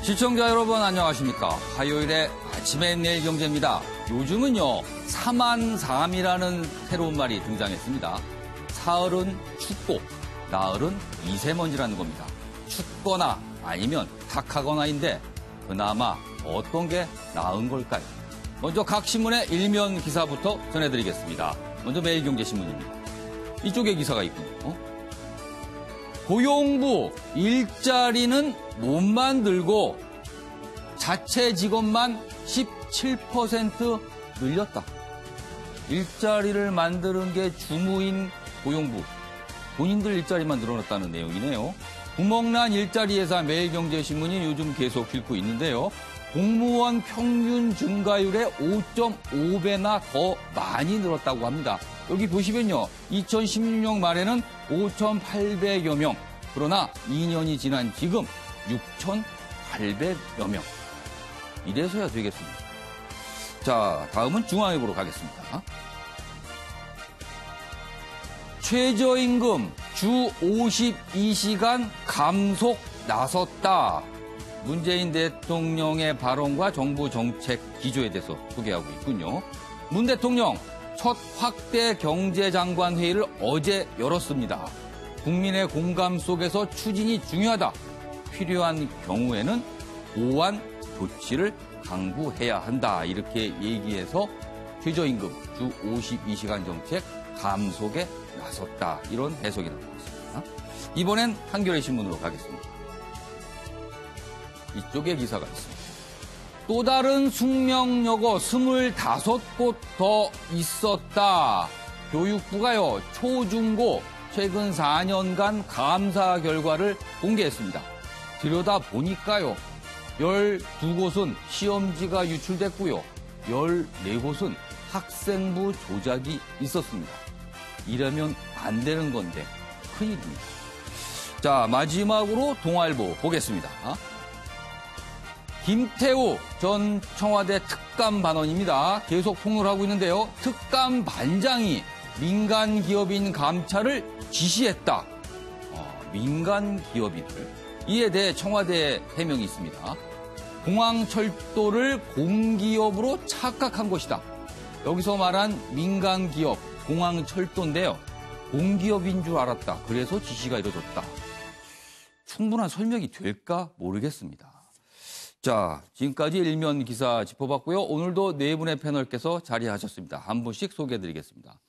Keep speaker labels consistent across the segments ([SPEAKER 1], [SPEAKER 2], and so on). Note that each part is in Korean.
[SPEAKER 1] 시청자 여러분 안녕하십니까. 화요일에 아침엔 내일경제입니다. 요즘은요, 사만삼이라는 새로운 말이 등장했습니다. 사흘은 춥고 나흘은 미세먼지라는 겁니다. 춥거나 아니면 탁하거나인데 그나마 어떤 게 나은 걸까요? 먼저 각 신문의 일면 기사부터 전해드리겠습니다. 먼저 매일경제신문입니다. 이쪽에 기사가 있군요. 고용부 일자리는 못 만들고 자체 직원만 17% 늘렸다. 일자리를 만드는 게 주무인 고용부. 본인들 일자리만 늘어났다는 내용이네요. 구멍난 일자리 예사 매일경제신문이 요즘 계속 읽고 있는데요. 공무원 평균 증가율의 5.5배나 더 많이 늘었다고 합니다. 여기 보시면요. 2016년 말에는 5,800여 명. 그러나 2년이 지난 지금 6,800여 명. 이래서야 되겠습니다. 자, 다음은 중앙일보로 가겠습니다. 최저임금 주 52시간 감속 나섰다. 문재인 대통령의 발언과 정부 정책 기조에 대해서 소개하고 있군요. 문 대통령 첫 확대 경제장관 회의를 어제 열었습니다. 국민의 공감 속에서 추진이 중요하다. 필요한 경우에는 보완 조치를 강구해야 한다. 이렇게 얘기해서 최저임금 주 52시간 정책 감속에 나섰다. 이런 해석이 나오고 있습니다. 이번엔 한겨레 신문으로 가겠습니다. 이쪽에 기사가 있습니다. 또 다른 숙명여고 25곳 더 있었다. 교육부가요, 초중고 최근 4년간 감사 결과를 공개했습니다. 들여다보니까요, 12곳은 시험지가 유출됐고요. 14곳은 학생부 조작이 있었습니다. 이러면 안 되는 건데 큰일입니다. 자, 마지막으로 동아일보 보겠습니다. 김태우 전 청와대 특감 반원입니다. 계속 폭로를 하고 있는데요. 특감 반장이 민간 기업인 감찰을 지시했다. 민간 기업인을. 이에 대해 청와대 해명이 있습니다. 공항철도를 공기업으로 착각한 것이다. 여기서 말한 민간 기업, 공항철도인데요. 공기업인 줄 알았다. 그래서 지시가 이뤄졌다. 충분한 설명이 될까 모르겠습니다. 자, 지금까지 일면 기사 짚어봤고요. 오늘도 네 분의 패널께서 자리하셨습니다. 한 분씩 소개해드리겠습니다.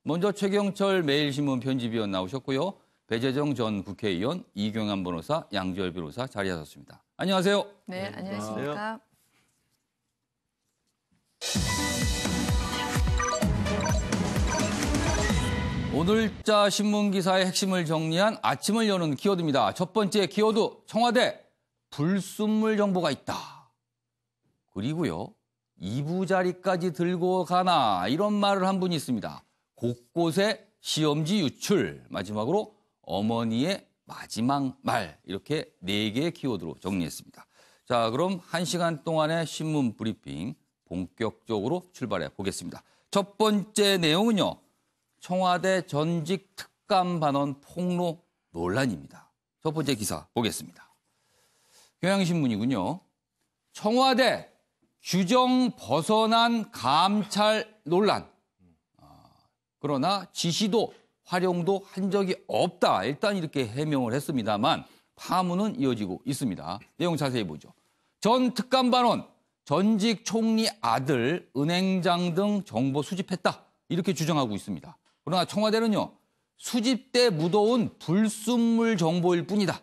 [SPEAKER 1] 먼저 최경철 매일신문 편집위원 나오셨고요. 배재정 전 국회의원, 이경환 변호사, 양지열 변호사 자리하셨습니다. 안녕하세요.
[SPEAKER 2] 네, 안녕하십니까.
[SPEAKER 1] 오늘자 신문기사의 핵심을 정리한 아침을 여는 키워드입니다. 첫 번째 키워드, 청와대 불순물 정보가 있다. 그리고요, 2부 자리까지 들고 가나 이런 말을 한 분이 있습니다. 곳곳에 시험지 유출, 마지막으로 어머니의 마지막 말, 이렇게 4개의 키워드로 정리했습니다. 자, 그럼 1시간 동안의 신문 브리핑 본격적으로 출발해 보겠습니다. 첫 번째 내용은요, 청와대 전직 특감 반원 폭로 논란입니다. 첫 번째 기사 보겠습니다. 경향신문이군요. 청와대 규정 벗어난 감찰 논란. 그러나 지시도 활용도 한 적이 없다. 일단 이렇게 해명을 했습니다만 파문은 이어지고 있습니다. 내용 자세히 보죠. 전 특감반원, 전직 총리 아들, 은행장 등 정보 수집했다. 이렇게 주장하고 있습니다. 그러나 청와대는요, 수집돼 묻어온 불순물 정보일 뿐이다.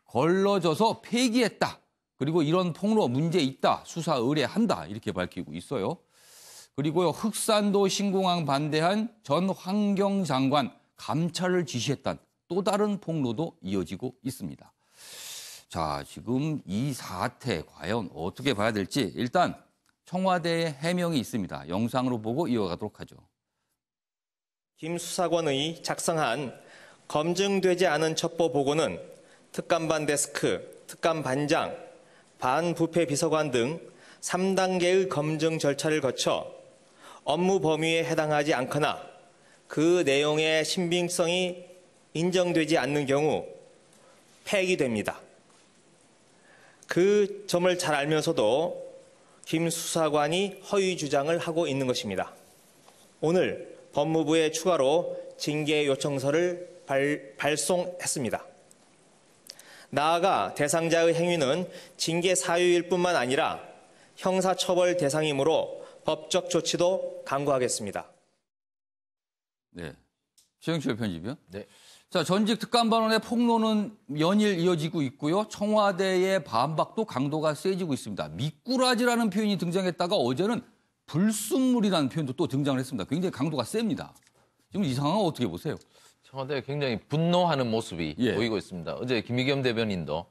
[SPEAKER 1] 걸러져서 폐기했다. 그리고 이런 폭로 문제 있다. 수사 의뢰한다. 이렇게 밝히고 있어요. 그리고요, 흑산도 신공항 반대한 전 환경장관 감찰을 지시했다는 또 다른 폭로도 이어지고 있습니다. 자, 지금 이 사태 과연 어떻게 봐야 될지 일단 청와대의 해명이 있습니다. 영상으로 보고 이어가도록 하죠.
[SPEAKER 3] 김 수사관의 작성한 검증되지 않은 첩보 보고는 특감반 데스크, 특감반장, 반부패 비서관 등 3단계의 검증 절차를 거쳐 업무 범위에 해당하지 않거나 그 내용의 신빙성이 인정되지 않는 경우 폐기됩니다. 그 점을 잘 알면서도 김 수사관이 허위 주장을 하고 있는 것입니다. 오늘 법무부에 추가로 징계 요청서를 발송했습니다. 나아가 대상자의 행위는 징계 사유일 뿐만 아니라 형사처벌 대상이므로 법적 조치도 강구하겠습니다.
[SPEAKER 1] 네. 최영철 편집이요?
[SPEAKER 2] 네.
[SPEAKER 1] 자, 전직 특감반원의 폭로는 연일 이어지고 있고요. 청와대의 반박도 강도가 세지고 있습니다. 미꾸라지라는 표현이 등장했다가 어제는 불순물이라는 표현도 또 등장을 했습니다. 굉장히 강도가 셉니다. 지금 이 상황은 어떻게 보세요?
[SPEAKER 2] 청와대가 굉장히 분노하는 모습이 보이고 있습니다. 어제 김의겸 대변인도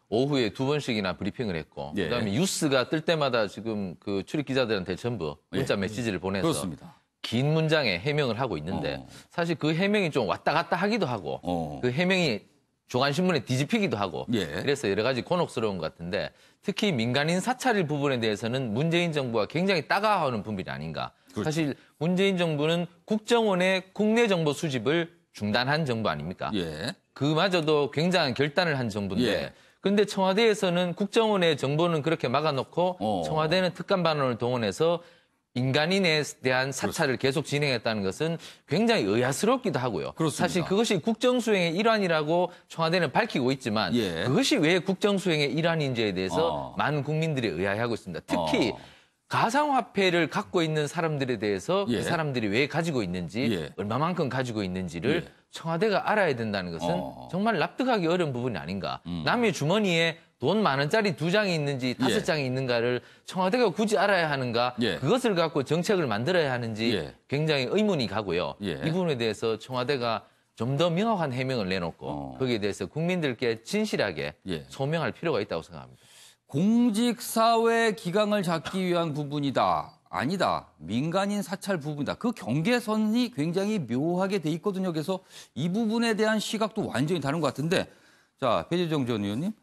[SPEAKER 2] 오후에 2번씩이나 브리핑을 했고 그다음에 뉴스가 뜰 때마다 지금 그 출입 기자들한테 전부 문자 메시지를 보내서
[SPEAKER 1] 그렇습니다.
[SPEAKER 2] 긴 문장에 해명을 하고 있는데 사실 그 해명이 좀 왔다 갔다 하기도 하고 그 해명이 조간신문에 뒤집히기도 하고 그래서 여러 가지 곤혹스러운 것 같은데 특히 민간인 사찰 부분에 대해서는 문재인 정부가 굉장히 따가워하는 부분이 아닌가.
[SPEAKER 1] 그렇죠.
[SPEAKER 2] 사실 문재인 정부는 국정원의 국내 정보 수집을 중단한 정부 아닙니까? 그마저도 굉장한 결단을 한 정부인데 그런데 청와대에서는 국정원의 정보는 그렇게 막아놓고 청와대는 특감반원을 동원해서 민간인에 대한 사찰을 계속 진행했다는 것은 굉장히 의아스럽기도 하고요.
[SPEAKER 1] 그렇습니다.
[SPEAKER 2] 사실 그것이 국정수행의 일환이라고 청와대는 밝히고 있지만 그것이 왜 국정수행의 일환인지에 대해서 많은 국민들이 의아해하고 있습니다. 특히 가상화폐를 갖고 있는 사람들에 대해서 그 사람들이 왜 가지고 있는지 얼마만큼 가지고 있는지를 청와대가 알아야 된다는 것은 정말 납득하기 어려운 부분이 아닌가. 남의 주머니에 돈 10,000원짜리 2장이 있는지 5장이 있는가를 청와대가 굳이 알아야 하는가. 그것을 갖고 정책을 만들어야 하는지 굉장히 의문이 가고요. 이 부분에 대해서 청와대가 좀 더 명확한 해명을 내놓고 거기에 대해서 국민들께 진실하게 소명할 필요가 있다고 생각합니다.
[SPEAKER 1] 공직사회 기강을 잡기 위한 부분이다. 아니다. 민간인 사찰 부분이다. 그 경계선이 굉장히 묘하게 돼 있거든요. 그래서 이 부분에 대한 시각도 완전히 다른 것 같은데 자, 배재정 전 의원님.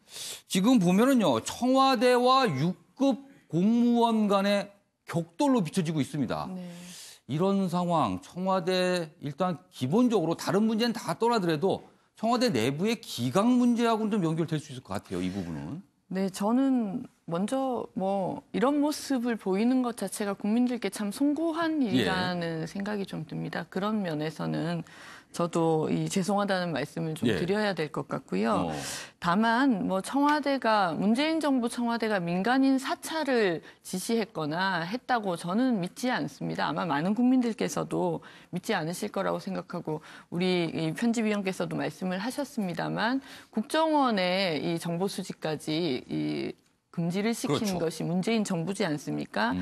[SPEAKER 1] 지금 보면은요. 청와대와 6급 공무원 간의 격돌로 비춰지고 있습니다. 이런 상황 청와대 일단 기본적으로 다른 문제는 다 떠나더라도 청와대 내부의 기강 문제하고는 좀 연결될 수 있을 것 같아요. 이 부분은.
[SPEAKER 4] 네, 저는 먼저 이런 모습을 보이는 것 자체가 국민들께 참 송구한 일이라는 생각이 좀 듭니다. 그런 면에서는 저도 죄송하다는 말씀을 좀 드려야 될 것 같고요. 다만 청와대가 문재인 정부 청와대가 민간인 사찰을 지시했거나 했다고 저는 믿지 않습니다. 아마 많은 국민들께서도 믿지 않으실 거라고 생각하고 우리 편집위원께서도 말씀을 하셨습니다만 국정원의 이 정보 수집까지 금지를 시키는 것이 문재인 정부지 않습니까?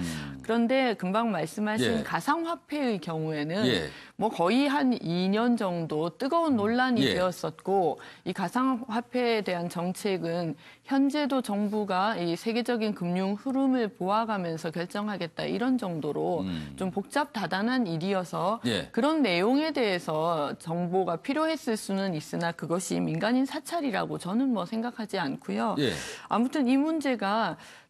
[SPEAKER 4] 그런데 금방 말씀하신 가상화폐의 경우에는 거의 한 2년 정도 뜨거운 논란이 되었었고 이 가상화폐에 대한 정책은 현재도 정부가 이 세계적인 금융 흐름을 보아가면서 결정하겠다 이런 정도로 좀 복잡다단한 일이어서 그런 내용에 대해서 정보가 필요했을 수는 있으나 그것이 민간인 사찰이라고 저는 생각하지 않고요. 아무튼 이 문제가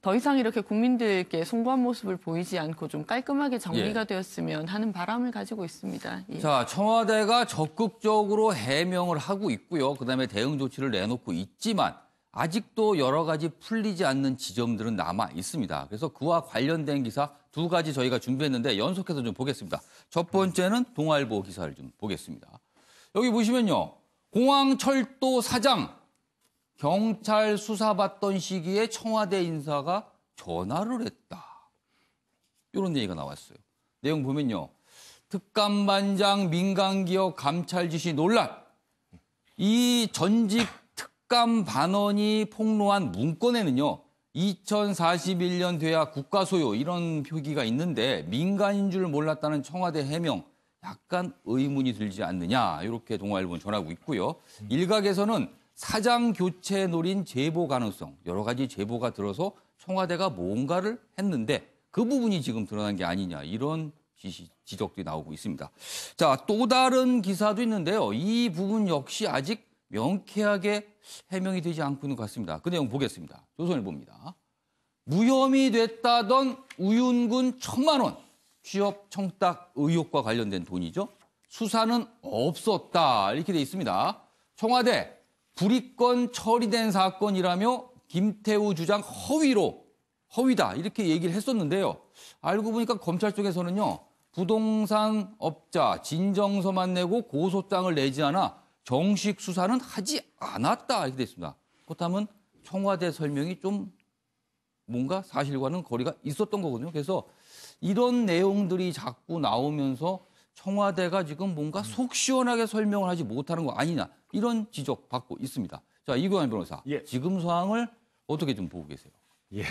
[SPEAKER 4] 더 이상 이렇게 국민들께 송구한 모습을 보이지 않고 좀 깔끔하게 정리가 되었으면 하는 바람을 가지고 있습니다.
[SPEAKER 1] 자, 청와대가 적극적으로 해명을 하고 있고요. 그다음에 대응 조치를 내놓고 있지만 아직도 여러 가지 풀리지 않는 지점들은 남아 있습니다. 그래서 그와 관련된 기사 2가지 저희가 준비했는데 연속해서 좀 보겠습니다. 첫 번째는 동아일보 기사를 좀 보겠습니다. 여기 보시면요. 공항철도 사장 경찰 수사받던 시기에 청와대 인사가 전화를 했다. 이런 얘기가 나왔어요. 내용 보면요. 특감반장 민간기업 감찰 지시 논란. 이 전직 특감반원이 폭로한 문건에는요. 2041년 돼야 국가 소유 이런 표기가 있는데 민간인 줄 몰랐다는 청와대 해명. 약간 의문이 들지 않느냐. 이렇게 동아일보는 전하고 있고요. 일각에서는 사장 교체 노린 제보 가능성, 여러 가지 제보가 들어서 청와대가 뭔가를 했는데 그 부분이 지금 드러난 게 아니냐 이런 지적도 나오고 있습니다. 자, 또 다른 기사도 있는데요. 이 부분 역시 아직 명쾌하게 해명이 되지 않고 있는 것 같습니다. 그 내용 보겠습니다. 조선일보입니다. 무혐의 됐다던 우윤군 1,000만 원 취업 청탁 의혹과 관련된 돈이죠. 수사는 없었다 이렇게 돼 있습니다. 청와대 불이건 처리된 사건이라며 김태우 주장 허위다 이렇게 얘기를 했었는데요. 알고 보니까 검찰 쪽에서는요. 부동산 업자 진정서만 내고 고소장을 내지 않아 정식 수사는 하지 않았다 이렇게 됐습니다. 그렇다면 청와대 설명이 좀 뭔가 사실과는 거리가 있었던 거거든요. 그래서 이런 내용들이 자꾸 나오면서 청와대가 지금 뭔가 속 시원하게 설명을 하지 못하는 거 아니냐 이런 지적 받고 있습니다. 자, 이규환 변호사,
[SPEAKER 5] 예.
[SPEAKER 1] 지금 상황을 어떻게 좀 보고 계세요?
[SPEAKER 5] 예.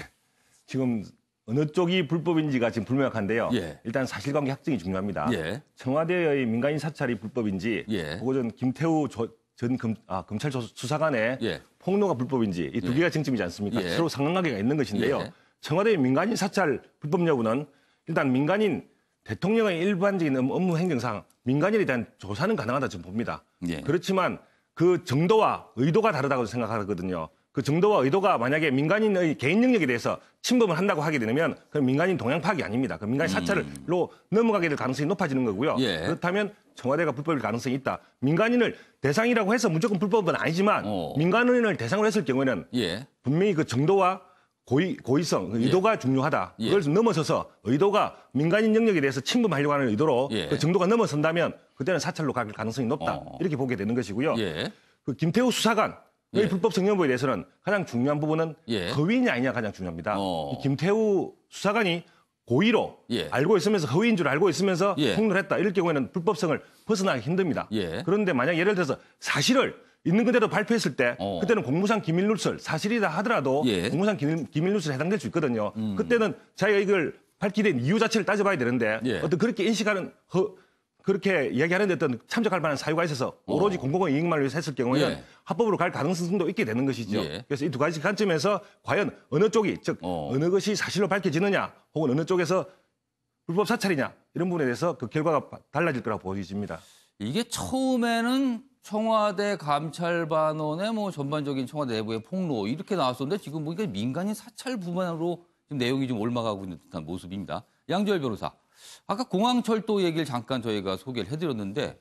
[SPEAKER 5] 지금 어느 쪽이 불법인지가 지금 불명확한데요.
[SPEAKER 1] 예.
[SPEAKER 5] 일단 사실관계 확정이 중요합니다.
[SPEAKER 1] 예.
[SPEAKER 5] 청와대의 민간인 사찰이 불법인지,
[SPEAKER 1] 예.
[SPEAKER 5] 혹은 김태우 전 검찰 수사관의
[SPEAKER 1] 예.
[SPEAKER 5] 폭로가 불법인지 이 두
[SPEAKER 1] 예.
[SPEAKER 5] 개가 쟁점이지 않습니까?
[SPEAKER 1] 예.
[SPEAKER 5] 서로 상관관계가 있는 것인데요.
[SPEAKER 1] 예.
[SPEAKER 5] 청와대의 민간인 사찰 불법 여부는 일단 민간인 대통령의 일반적인 업무 행정상 민간인에 대한 조사는 가능하다 저는 봅니다.
[SPEAKER 1] 예.
[SPEAKER 5] 그렇지만 그 정도와 의도가 다르다고 생각하거든요. 그 정도와 의도가 만약에 민간인의 개인 영역에 대해서 침범을 한다고 하게 되면 그건 민간인 동향 파악이 아닙니다. 그 민간인 사찰로 넘어가게 될 가능성이 높아지는 거고요.
[SPEAKER 1] 예.
[SPEAKER 5] 그렇다면 청와대가 불법일 가능성이 있다. 민간인을 대상이라고 해서 무조건 불법은 아니지만 민간인을 대상으로 했을 경우에는
[SPEAKER 1] 예.
[SPEAKER 5] 분명히 그 정도와 고의성, 그 의도가 중요하다.
[SPEAKER 1] 예.
[SPEAKER 5] 그걸 넘어서서 의도가 민간인 영역에 대해서 침범하려고 하는 의도로
[SPEAKER 1] 예.
[SPEAKER 5] 그 정도가 넘어선다면 그때는 사찰로 갈 가능성이 높다. 이렇게 보게 되는 것이고요.
[SPEAKER 1] 예.
[SPEAKER 5] 그 김태우 수사관의
[SPEAKER 1] 예.
[SPEAKER 5] 불법성 여부에 대해서는 가장 중요한 부분은
[SPEAKER 1] 예.
[SPEAKER 5] 허위냐 아니냐 가장 중요합니다.
[SPEAKER 1] 어.
[SPEAKER 5] 이 김태우 수사관이 고의로
[SPEAKER 1] 예.
[SPEAKER 5] 알고 있으면서 허위인 줄 알고 있으면서
[SPEAKER 1] 예.
[SPEAKER 5] 폭로를 했다. 이럴 경우에는 불법성을 벗어나기 힘듭니다.
[SPEAKER 1] 예.
[SPEAKER 5] 그런데 만약 예를 들어서 사실을 있는 그대로 발표했을 때
[SPEAKER 1] 어.
[SPEAKER 5] 그때는 공무상 기밀 누설 사실이다 하더라도
[SPEAKER 1] 예.
[SPEAKER 5] 공무상 기밀 누설에 해당될 수 있거든요. 그때는 자기가 이걸 밝히게 된 이유 자체를 따져봐야 되는데
[SPEAKER 1] 예.
[SPEAKER 5] 어떤 그렇게 인식하는 그렇게 이야기하는 데 어떤 참작할 만한 사유가 있어서 오로지 공공의 이익만 위해서 했을 경우에는
[SPEAKER 1] 예.
[SPEAKER 5] 합법으로 갈 가능성도 있게 되는 것이죠.
[SPEAKER 1] 예.
[SPEAKER 5] 그래서 이 두 가지 관점에서 과연 어느 쪽이 즉 어느 것이 사실로 밝혀지느냐 혹은 어느 쪽에서 불법 사찰이냐 이런 부분에 대해서 그 결과가 달라질 거라고 보여집니다.
[SPEAKER 1] 이게 처음에는 청와대 감찰반원의 뭐 전반적인 청와대 내부의 폭로 이렇게 나왔었는데 지금 보니까 민간인 사찰 부분으로 지금 내용이 좀 올라가고 있는 듯한 모습입니다. 양지열 변호사, 아까 공항철도 얘기를 잠깐 저희가 소개를 해드렸는데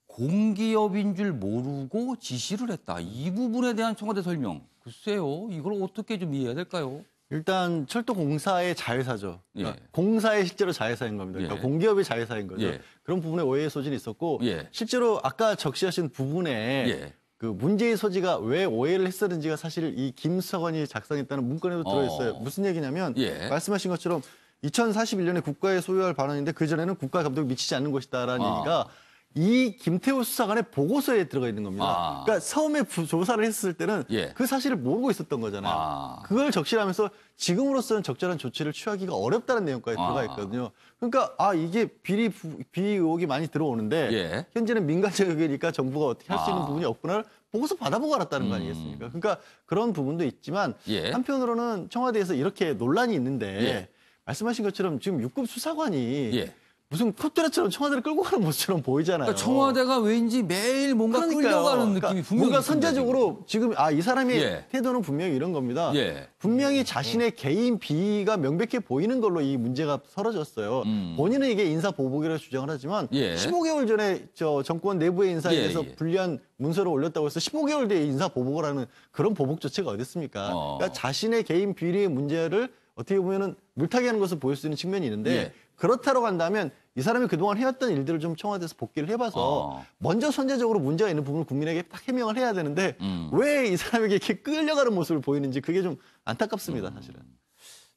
[SPEAKER 1] 공기업인 줄 모르고 지시를 했다. 이 부분에 대한 청와대 설명. 글쎄요, 이걸 어떻게 좀 이해해야 될까요?
[SPEAKER 6] 일단 철도공사의 자회사죠. 그러니까
[SPEAKER 1] 예.
[SPEAKER 6] 공사의 실제로 자회사인 겁니다. 그러니까
[SPEAKER 1] 예.
[SPEAKER 6] 공기업의 자회사인 거죠.
[SPEAKER 1] 예.
[SPEAKER 6] 그런 부분에 오해의 소진이 있었고
[SPEAKER 1] 예.
[SPEAKER 6] 실제로 아까 적시하신 부분에
[SPEAKER 1] 예.
[SPEAKER 6] 그 문제의 소지가 왜 오해를 했었는지가 사실 이 김 수사관이 작성했다는 문건에도 들어있어요. 무슨 얘기냐면
[SPEAKER 1] 예.
[SPEAKER 6] 말씀하신 것처럼 2041년에 국가에 소유할 발언인데 그전에는 국가 감독이 미치지 않는 것이다라는 얘기가 이 김태우 수사관의 보고서에 들어가 있는 겁니다. 그러니까 처음에 조사를 했을 때는
[SPEAKER 1] 예.
[SPEAKER 6] 그 사실을 모르고 있었던 거잖아요. 그걸 적시하면서 지금으로서는 적절한 조치를 취하기가 어렵다는 내용까지 들어가 있거든요. 그러니까 이게 비리 의혹이 많이 들어오는데
[SPEAKER 1] 예.
[SPEAKER 6] 현재는 민간적 의견이니까 정부가 어떻게 할 수 있는 부분이 없구나를 보고서 받아보고 알았다는 거 아니겠습니까? 그러니까 그런 부분도 있지만
[SPEAKER 1] 예.
[SPEAKER 6] 한편으로는 청와대에서 이렇게 논란이 있는데
[SPEAKER 1] 예.
[SPEAKER 6] 말씀하신 것처럼 지금 6급 수사관이
[SPEAKER 1] 예.
[SPEAKER 6] 무슨 콧대라처럼 청와대를 끌고 가는 모습처럼 보이잖아요.
[SPEAKER 1] 그러니까 청와대가 왠지 매일 뭔가 끌려가는 느낌이 분명히
[SPEAKER 6] 뭔가
[SPEAKER 1] 있습니다,
[SPEAKER 6] 선제적으로 지금 이 사람의
[SPEAKER 1] 예.
[SPEAKER 6] 태도는 분명히 이런 겁니다.
[SPEAKER 1] 예.
[SPEAKER 6] 분명히 자신의 개인 비위가 명백해 보이는 걸로 이 문제가 설어졌어요. 본인은 이게 인사 보복이라고 주장을 하지만
[SPEAKER 1] 예.
[SPEAKER 6] 15개월 전에 정권 내부의 인사에
[SPEAKER 1] 예,
[SPEAKER 6] 대해서
[SPEAKER 1] 예.
[SPEAKER 6] 불리한 문서를 올렸다고 해서 15개월 뒤에 인사 보복을 하는 그런 보복 조치가 어디 있습니까? 그러니까 자신의 개인 비리의 문제를 어떻게 보면은 물타기 하는 것을 보일 수 있는 측면이 있는데
[SPEAKER 1] 예.
[SPEAKER 6] 그렇다고 한다면 이 사람이 그동안 해왔던 일들을 좀 청와대에서 복귀를 해봐서 먼저 선제적으로 문제가 있는 부분을 국민에게 딱 해명을 해야 되는데 왜 이 사람에게 이렇게 끌려가는 모습을 보이는지 그게 좀 안타깝습니다, 사실은.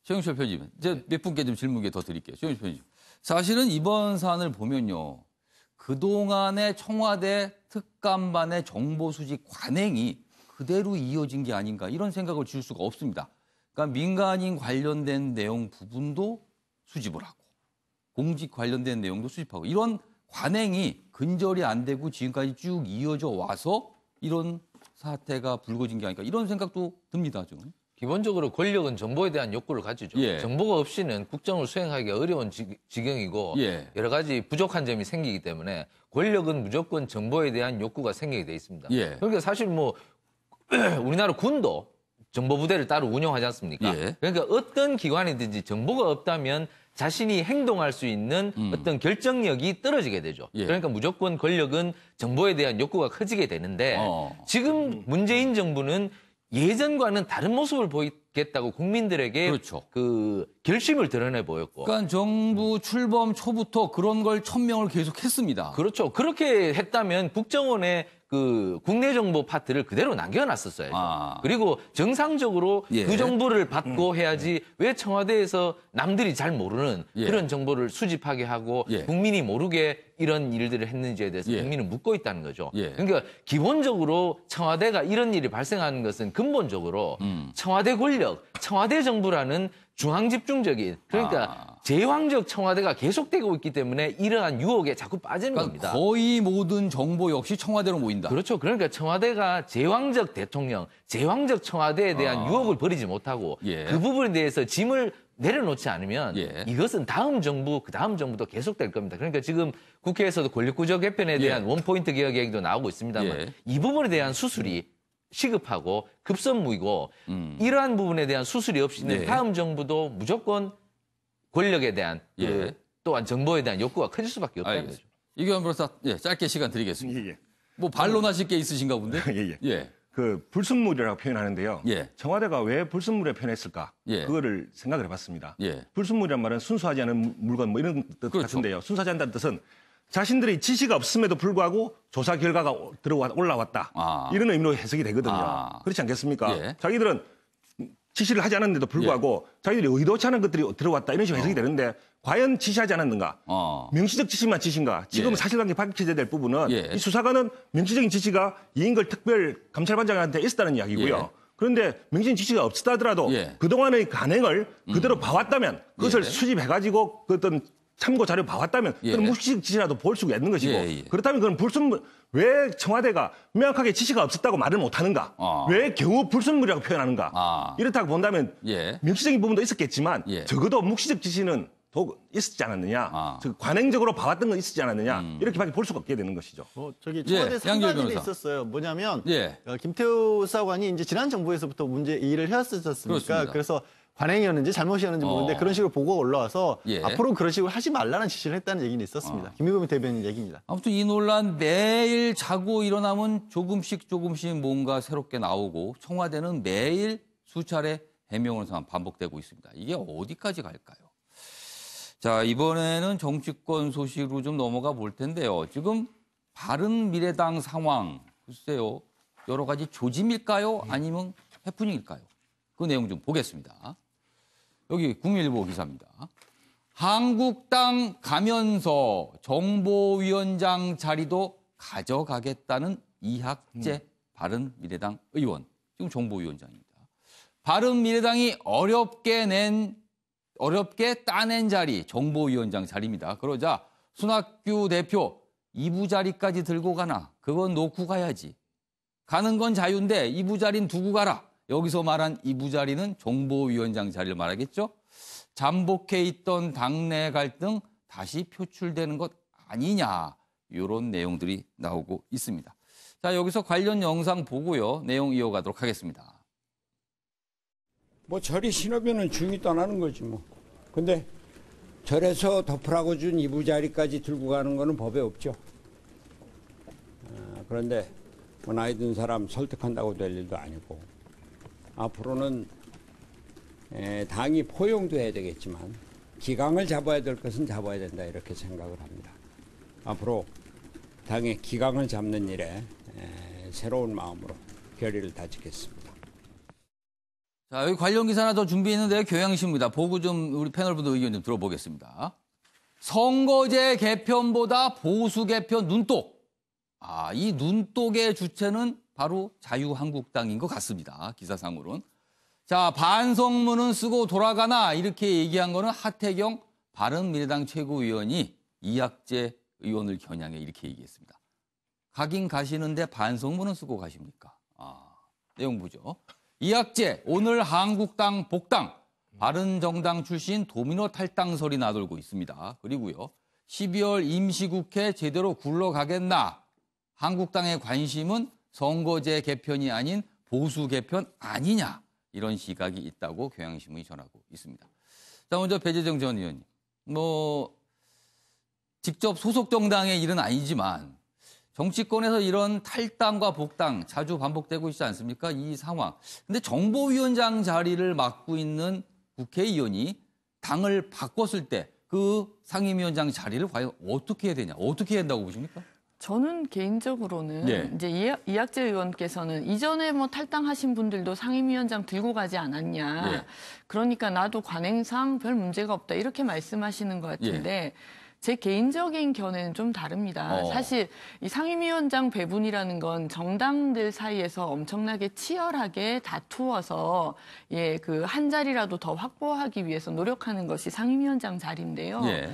[SPEAKER 1] 최영철 편집은 이제 몇 분께 좀 질문 더 드릴게요. 최영철 편집. 사실은 이번 사안을 보면요. 그동안의 청와대 특감반의 정보 수집 관행이 그대로 이어진 게 아닌가 이런 생각을 줄 수가 없습니다. 그러니까 민간인 관련된 내용 부분도 수집을 하고 공직 관련된 내용도 수집하고 이런 관행이 근절이 안 되고 지금까지 쭉 이어져 와서 이런 사태가 불거진 게 아닐까 이런 생각도 듭니다. 좀.
[SPEAKER 2] 기본적으로 권력은 정보에 대한 욕구를 가지죠.
[SPEAKER 1] 예.
[SPEAKER 2] 정보가 없이는 국정을 수행하기가 어려운 지경이고
[SPEAKER 1] 예.
[SPEAKER 2] 여러 가지 부족한 점이 생기기 때문에 권력은 무조건 정보에 대한 욕구가 생기게 돼 있습니다.
[SPEAKER 1] 예.
[SPEAKER 2] 그러니까 사실 뭐 우리나라 군도 정보부대를 따로 운영하지 않습니까?
[SPEAKER 1] 예.
[SPEAKER 2] 그러니까 어떤 기관이든지 정보가 없다면 자신이 행동할 수 있는 어떤 결정력이 떨어지게 되죠.
[SPEAKER 1] 예.
[SPEAKER 2] 그러니까 무조건 권력은 정보에 대한 욕구가 커지게 되는데 지금 문재인 정부는 예전과는 다른 모습을 보이겠다고 국민들에게
[SPEAKER 1] 그렇죠.
[SPEAKER 2] 그 결심을 드러내 보였고.
[SPEAKER 1] 그러니까 정부 출범 초부터 그런 걸 천명을 계속 했습니다.
[SPEAKER 2] 그렇죠. 그렇게 했다면 국정원의 그 국내 정보 파트를 그대로 남겨놨었어야죠. 그리고 정상적으로
[SPEAKER 1] 예.
[SPEAKER 2] 그 정보를 받고 해야지 왜 청와대에서 남들이 잘 모르는
[SPEAKER 1] 예.
[SPEAKER 2] 그런 정보를 수집하게 하고
[SPEAKER 1] 예.
[SPEAKER 2] 국민이 모르게 이런 일들을 했는지에 대해서
[SPEAKER 1] 예.
[SPEAKER 2] 국민은 묻고 있다는 거죠.
[SPEAKER 1] 예.
[SPEAKER 2] 그러니까 기본적으로 청와대가 이런 일이 발생하는 것은 근본적으로 청와대 권력, 청와대 정부라는 중앙집중적인 그러니까 제왕적 청와대가 계속되고 있기 때문에 이러한 유혹에 자꾸 빠지는
[SPEAKER 1] 그러니까
[SPEAKER 2] 겁니다.
[SPEAKER 1] 거의 모든 정보 역시 청와대로 모인다.
[SPEAKER 2] 그렇죠. 그러니까 청와대가 제왕적 대통령, 제왕적 청와대에 대한 유혹을 버리지 못하고
[SPEAKER 1] 예.
[SPEAKER 2] 그 부분에 대해서 짐을 내려놓지 않으면
[SPEAKER 1] 예.
[SPEAKER 2] 이것은 다음 정부, 그 다음 정부도 계속될 겁니다. 그러니까 지금 국회에서도 권력구조 개편에 대한 원포인트 개혁 얘기도 나오고 있습니다만
[SPEAKER 1] 예.
[SPEAKER 2] 이 부분에 대한 수술이 시급하고 급선무이고 이러한 부분에 대한 수술이 없이는
[SPEAKER 1] 예.
[SPEAKER 2] 다음 정부도 무조건 권력에 대한
[SPEAKER 1] 예.
[SPEAKER 2] 그 또한 정보에 대한 욕구가 커질 수밖에 없다는 거죠.
[SPEAKER 1] 알겠습니다. 이규환 변호사, 예, 짧게 시간 드리겠습니다.
[SPEAKER 5] 예, 예.
[SPEAKER 1] 뭐 반론하실 게 있으신가 본데?
[SPEAKER 5] 예, 예.
[SPEAKER 1] 예.
[SPEAKER 5] 그 불순물이라고 표현하는데요.
[SPEAKER 1] 예.
[SPEAKER 5] 청와대가 왜 불순물에 표현했을까?
[SPEAKER 1] 예.
[SPEAKER 5] 그거를 생각을 해봤습니다.
[SPEAKER 1] 예.
[SPEAKER 5] 불순물이란 말은 순수하지 않은 물건 뭐 이런 뜻
[SPEAKER 1] 그렇죠.
[SPEAKER 5] 같은데요. 순수하지 않다는 뜻은 자신들의 지시가 없음에도 불구하고 조사 결과가 올라왔다. 이런 의미로 해석이 되거든요. 그렇지 않겠습니까?
[SPEAKER 1] 예.
[SPEAKER 5] 자기들은 지시를 하지 않았는데도 불구하고 자기들이 의도치 않은 것들이 들어왔다. 이런 식으로 해석이 되는데 과연 지시하지 않았는가? 명시적 지시만 지시인가? 지금은
[SPEAKER 1] 예.
[SPEAKER 5] 사실관계 밝혀져야 될 부분은
[SPEAKER 1] 예.
[SPEAKER 5] 이 수사관은 명시적인 지시가 이인걸 특별 감찰반장한테 있었다는 이야기고요.
[SPEAKER 1] 예.
[SPEAKER 5] 그런데 명시적인 지시가 없었다 하더라도
[SPEAKER 1] 예.
[SPEAKER 5] 그동안의 간행을 그대로 봐왔다면 그것을
[SPEAKER 1] 예.
[SPEAKER 5] 수집해가지고 그 어떤 참고 자료 봐왔다면
[SPEAKER 1] 예.
[SPEAKER 5] 그건 무의식 지시라도 볼 수가 있는 것이고
[SPEAKER 1] 예, 예.
[SPEAKER 5] 그렇다면 그건 불순물 왜 청와대가 명확하게 지시가 없었다고 말을 못하는가? 왜 겨우 불순물이라고 표현하는가? 이렇다고 본다면
[SPEAKER 1] 예.
[SPEAKER 5] 명시적인 부분도 있었겠지만
[SPEAKER 1] 예.
[SPEAKER 5] 적어도 묵시적 지시는 있었지 않았느냐? 즉 관행적으로 봐왔던 건 있었지 않았느냐? 이렇게밖에 볼 수가 없게 되는 것이죠.
[SPEAKER 6] 저기 청와대
[SPEAKER 1] 예,
[SPEAKER 6] 상가들이
[SPEAKER 1] 양지열 변호사.
[SPEAKER 6] 있었어요. 뭐냐면
[SPEAKER 1] 예.
[SPEAKER 6] 김태우 사관이 이제 지난 정부에서부터 문제 일을 해왔었습니까?
[SPEAKER 1] 그렇습니다.
[SPEAKER 6] 그래서 관행이었는지 잘못이었는지 모르는데 그런 식으로 보고가 올라와서
[SPEAKER 1] 예.
[SPEAKER 6] 앞으로 그런 식으로 하지 말라는 지시를 했다는 얘기는 있었습니다. 김의겸 대변인 얘기입니다.
[SPEAKER 1] 아무튼 이 논란 매일 자고 일어나면 조금씩 뭔가 새롭게 나오고 청와대는 매일 수차례 해명을 반복되고 있습니다. 이게 어디까지 갈까요? 자, 이번에는 정치권 소식으로 좀 넘어가 볼 텐데요. 지금 바른미래당 상황, 글쎄요. 여러 가지 조짐일까요? 아니면 해프닝일까요? 그 내용 좀 보겠습니다. 여기 국민일보 기사입니다. 한국당 가면서 정보위원장 자리도 가져가겠다는 이학재 바른미래당 의원. 지금 정보위원장입니다. 바른미래당이 어렵게 따낸 자리, 정보위원장 자리입니다. 그러자 손학규 대표 2부 자리까지 들고 가나? 그건 놓고 가야지. 가는 건 자유인데 2부 자리는 두고 가라. 여기서 말한 2부 자리는 정보위원장 자리를 말하겠죠. 잠복해 있던 당내 갈등 다시 표출되는 것 아니냐. 이런 내용들이 나오고 있습니다. 자, 여기서 관련 영상 보고요. 내용 이어가도록 하겠습니다.
[SPEAKER 7] 뭐 절이 신호변은 중이 떠나는 거지 뭐. 근데 절에서 덮으라고 준 이부 자리까지 들고 가는 거는 법에 없죠. 그런데 뭐 나이 든 사람 설득한다고 될 일도 아니고 앞으로는 당이 포용도 해야 되겠지만 기강을 잡아야 될 것은 잡아야 된다 이렇게 생각을 합니다. 앞으로 당의 기강을 잡는 일에 새로운 마음으로 결의를 다지겠습니다.
[SPEAKER 1] 자, 여기 관련 기사 하나 더 준비했는데 교양신문입니다. 보고 좀 우리 패널분들 의견 좀 들어보겠습니다. 선거제 개편보다 보수 개편 눈독. 이 눈독의 주체는 바로 자유한국당인 것 같습니다. 기사상으로는. 자, 반성문은 쓰고 돌아가나 이렇게 얘기한 거는 하태경 바른미래당 최고위원이 이학재 의원을 겨냥해 이렇게 얘기했습니다. 가긴 가시는데 반성문은 쓰고 가십니까? 내용 보죠. 이학재 오늘 한국당 복당 바른정당 출신 도미노 탈당설이 나돌고 있습니다. 그리고요. 12월 임시국회 제대로 굴러가겠나? 한국당의 관심은 선거제 개편이 아닌 보수 개편 아니냐? 이런 시각이 있다고 경향신문이 전하고 있습니다. 자, 먼저 배재정 전 의원님. 직접 소속 정당의 일은 아니지만 정치권에서 이런 탈당과 복당 자주 반복되고 있지 않습니까? 이 상황. 근데 정보위원장 자리를 맡고 있는 국회의원이 당을 바꿨을 때 그 상임위원장 자리를 과연 어떻게 해야 되냐? 어떻게 해야 된다고 보십니까?
[SPEAKER 4] 저는 개인적으로는
[SPEAKER 1] 예.
[SPEAKER 4] 이제 이학재 의원께서는 이전에 뭐 탈당하신 분들도 상임위원장 들고 가지 않았냐.
[SPEAKER 1] 예.
[SPEAKER 4] 그러니까 나도 관행상 별 문제가 없다. 이렇게 말씀하시는 것 같은데 제 개인적인 견해는 좀 다릅니다. 사실 이 상임위원장 배분이라는 건 정당들 사이에서 엄청나게 치열하게 다투어서 그 한 자리라도 더 확보하기 위해서 노력하는 것이 상임위원장 자리인데요.
[SPEAKER 1] 예.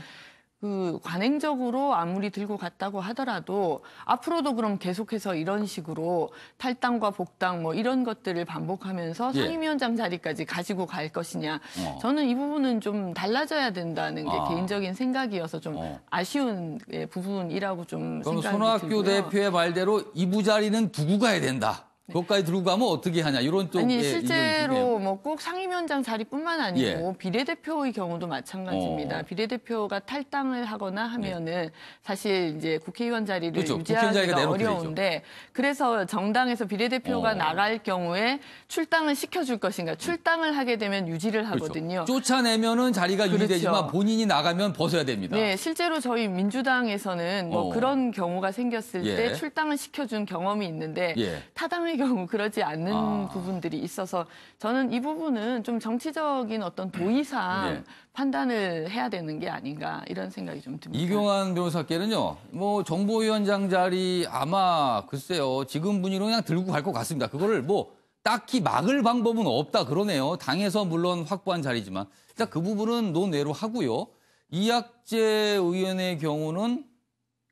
[SPEAKER 4] 그 관행적으로 아무리 들고 갔다고 하더라도 앞으로도 그럼 계속해서 이런 식으로 탈당과 복당 뭐 이런 것들을 반복하면서
[SPEAKER 1] 예.
[SPEAKER 4] 상임위원장 자리까지 가지고 갈 것이냐. 저는 이 부분은 좀 달라져야 된다는 게 개인적인 생각이어서 좀 아쉬운 부분이라고 좀
[SPEAKER 1] 그럼
[SPEAKER 4] 생각이
[SPEAKER 1] 손학규
[SPEAKER 4] 들고요.
[SPEAKER 1] 대표의 말대로 이부 자리는 두고 가야 된다. 그것까지 들고 가면 어떻게 하냐 이런 쪽의
[SPEAKER 4] 아니
[SPEAKER 1] 의견이
[SPEAKER 4] 실제로
[SPEAKER 1] 있네요.
[SPEAKER 4] 뭐 꼭 상임위원장 자리뿐만 아니고 비례대표의 경우도 마찬가지입니다. 비례대표가 탈당을 하거나 하면은 사실 이제 국회의원 자리를
[SPEAKER 1] 그렇죠. 국회의원 자리가
[SPEAKER 4] 유지하기가
[SPEAKER 1] 내놓게
[SPEAKER 4] 어려운데 그래서 정당에서 비례대표가 나갈 경우에 출당을 시켜줄 것인가? 출당을 하게 되면 유지를 하거든요.
[SPEAKER 1] 그렇죠. 쫓아내면은 자리가
[SPEAKER 4] 그렇죠.
[SPEAKER 1] 유지되지만 본인이 나가면 벗어야 됩니다.
[SPEAKER 4] 네, 실제로 저희 민주당에서는 뭐 그런 경우가 생겼을 때 출당을 시켜준 경험이 있는데 타당의 경우 그러지 않는 부분들이 있어서 저는 이 부분은 좀 정치적인 어떤 도의상 판단을 해야 되는 게 아닌가 이런 생각이 좀 듭니다.
[SPEAKER 1] 이경환 변호사께는요, 뭐 정보위원장 자리 아마 글쎄요 지금 분위기로 그냥 들고 갈 것 같습니다. 그거를 뭐 딱히 막을 방법은 없다 그러네요. 당에서 물론 확보한 자리지만 일단 그 부분은 논외로 하고요. 이학재 의원의 경우는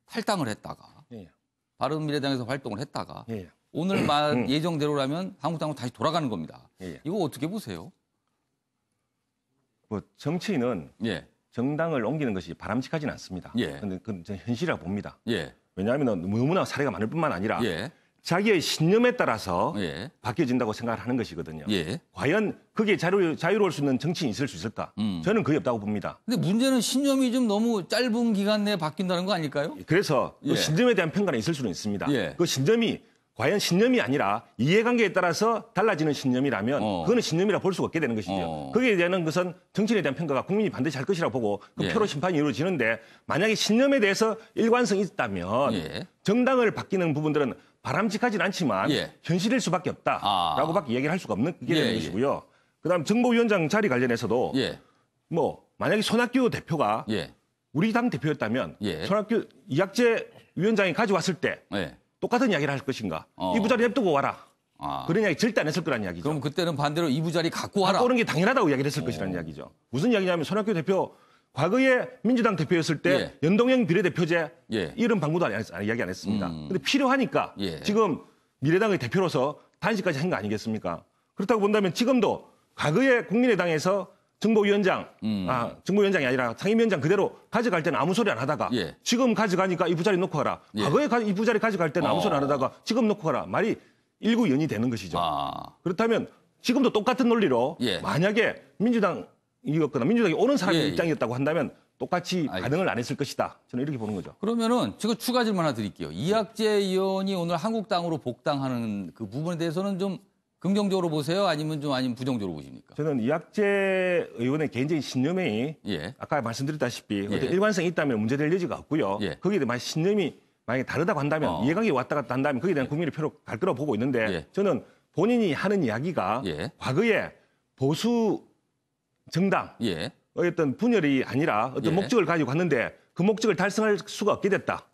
[SPEAKER 1] 탈당을 했다가 바른미래당에서 활동을 했다가 오늘 예정대로라면 한국당으로 다시 돌아가는 겁니다. 이거 어떻게 보세요?
[SPEAKER 5] 뭐 정치인은 정당을 옮기는 것이 바람직하지는 않습니다. 그런데 그건 현실이라고 봅니다. 왜냐하면 너무나 사례가 많을 뿐만 아니라 자기의 신념에 따라서 바뀌어진다고 생각을 하는 것이거든요. 과연 그게 자유로울 수 있는 정치인이 있을 수 있을까? 저는 거의 없다고 봅니다.
[SPEAKER 1] 근데 문제는 신념이 좀 너무 짧은 기간 내에 바뀐다는 거 아닐까요?
[SPEAKER 5] 그래서 그 신념에 대한 평가는 있을 수는 있습니다. 그 신념이 과연 신념이 아니라 이해관계에 따라서 달라지는 신념이라면 그거는 신념이라 볼 수가 없게 되는 것이죠. 거기에 대한 것은 정치인에 대한 평가가 국민이 반드시 할 것이라고 보고 그 표로 심판이 이루어지는데 만약에 신념에 대해서 일관성이 있다면 정당을 바뀌는 부분들은 바람직하진 않지만 현실일 수밖에 없다라고밖에 얘기를 할 수가 없는 게 되는 것이고요. 그다음 정보위원장 자리 관련해서도 뭐 만약에 손학규 대표가 우리 당 대표였다면 손학규 이학재 위원장이 가져왔을 때 똑같은 이야기를 할 것인가? 이부 자리 냅두고 와라. 그런 이야기 절대 안 했을 거란 이야기죠.
[SPEAKER 1] 그럼 그때는 반대로 이부 자리 갖고 와라.
[SPEAKER 5] 갖고 오는 게 당연하다고 이야기를 했을 것이라는 이야기죠. 무슨 이야기냐면 손학규 대표 과거에 민주당 대표였을 때 연동형 비례대표제 이런 방구도 이야기 안 했습니다. 그런데 필요하니까 지금 미래당의 대표로서 단식까지 한 거 아니겠습니까? 그렇다고 본다면 지금도 과거에 국민의당에서 정보위원장이 아니라 상임위원장 그대로 가져갈 때는 아무 소리 안 하다가 지금 가져가니까 이부 자리 놓고 가라. 과거에 이부 자리 가져갈 때는 아무 소리 안 하다가 지금 놓고 가라. 말이 일구연이 되는 것이죠. 그렇다면 지금도 똑같은 논리로 만약에 민주당이었거나 민주당이 오는 사람의 입장이었다고 한다면 똑같이 반응을 안 했을 것이다. 저는 이렇게 보는 거죠.
[SPEAKER 1] 그러면은 제가 추가 질문 하나 드릴게요. 이학재 의원이 오늘 한국당으로 복당하는 그 부분에 대해서는 좀 긍정적으로 보세요? 아니면 부정적으로 보십니까?
[SPEAKER 5] 저는 이학재 의원의 개인적인 신념이 아까 말씀드렸다시피 어떤 일관성이 있다면 문제될 여지가 없고요. 거기에 대한 신념이 만약에 다르다고 한다면 이해관계가 왔다 갔다 한다면 거기에 대한 국민의 표로 갈 거라고 보고 있는데 저는 본인이 하는 이야기가 과거에 보수 정당의 어떤 분열이 아니라 어떤 목적을 가지고 갔는데 그 목적을 달성할 수가 없게 됐다.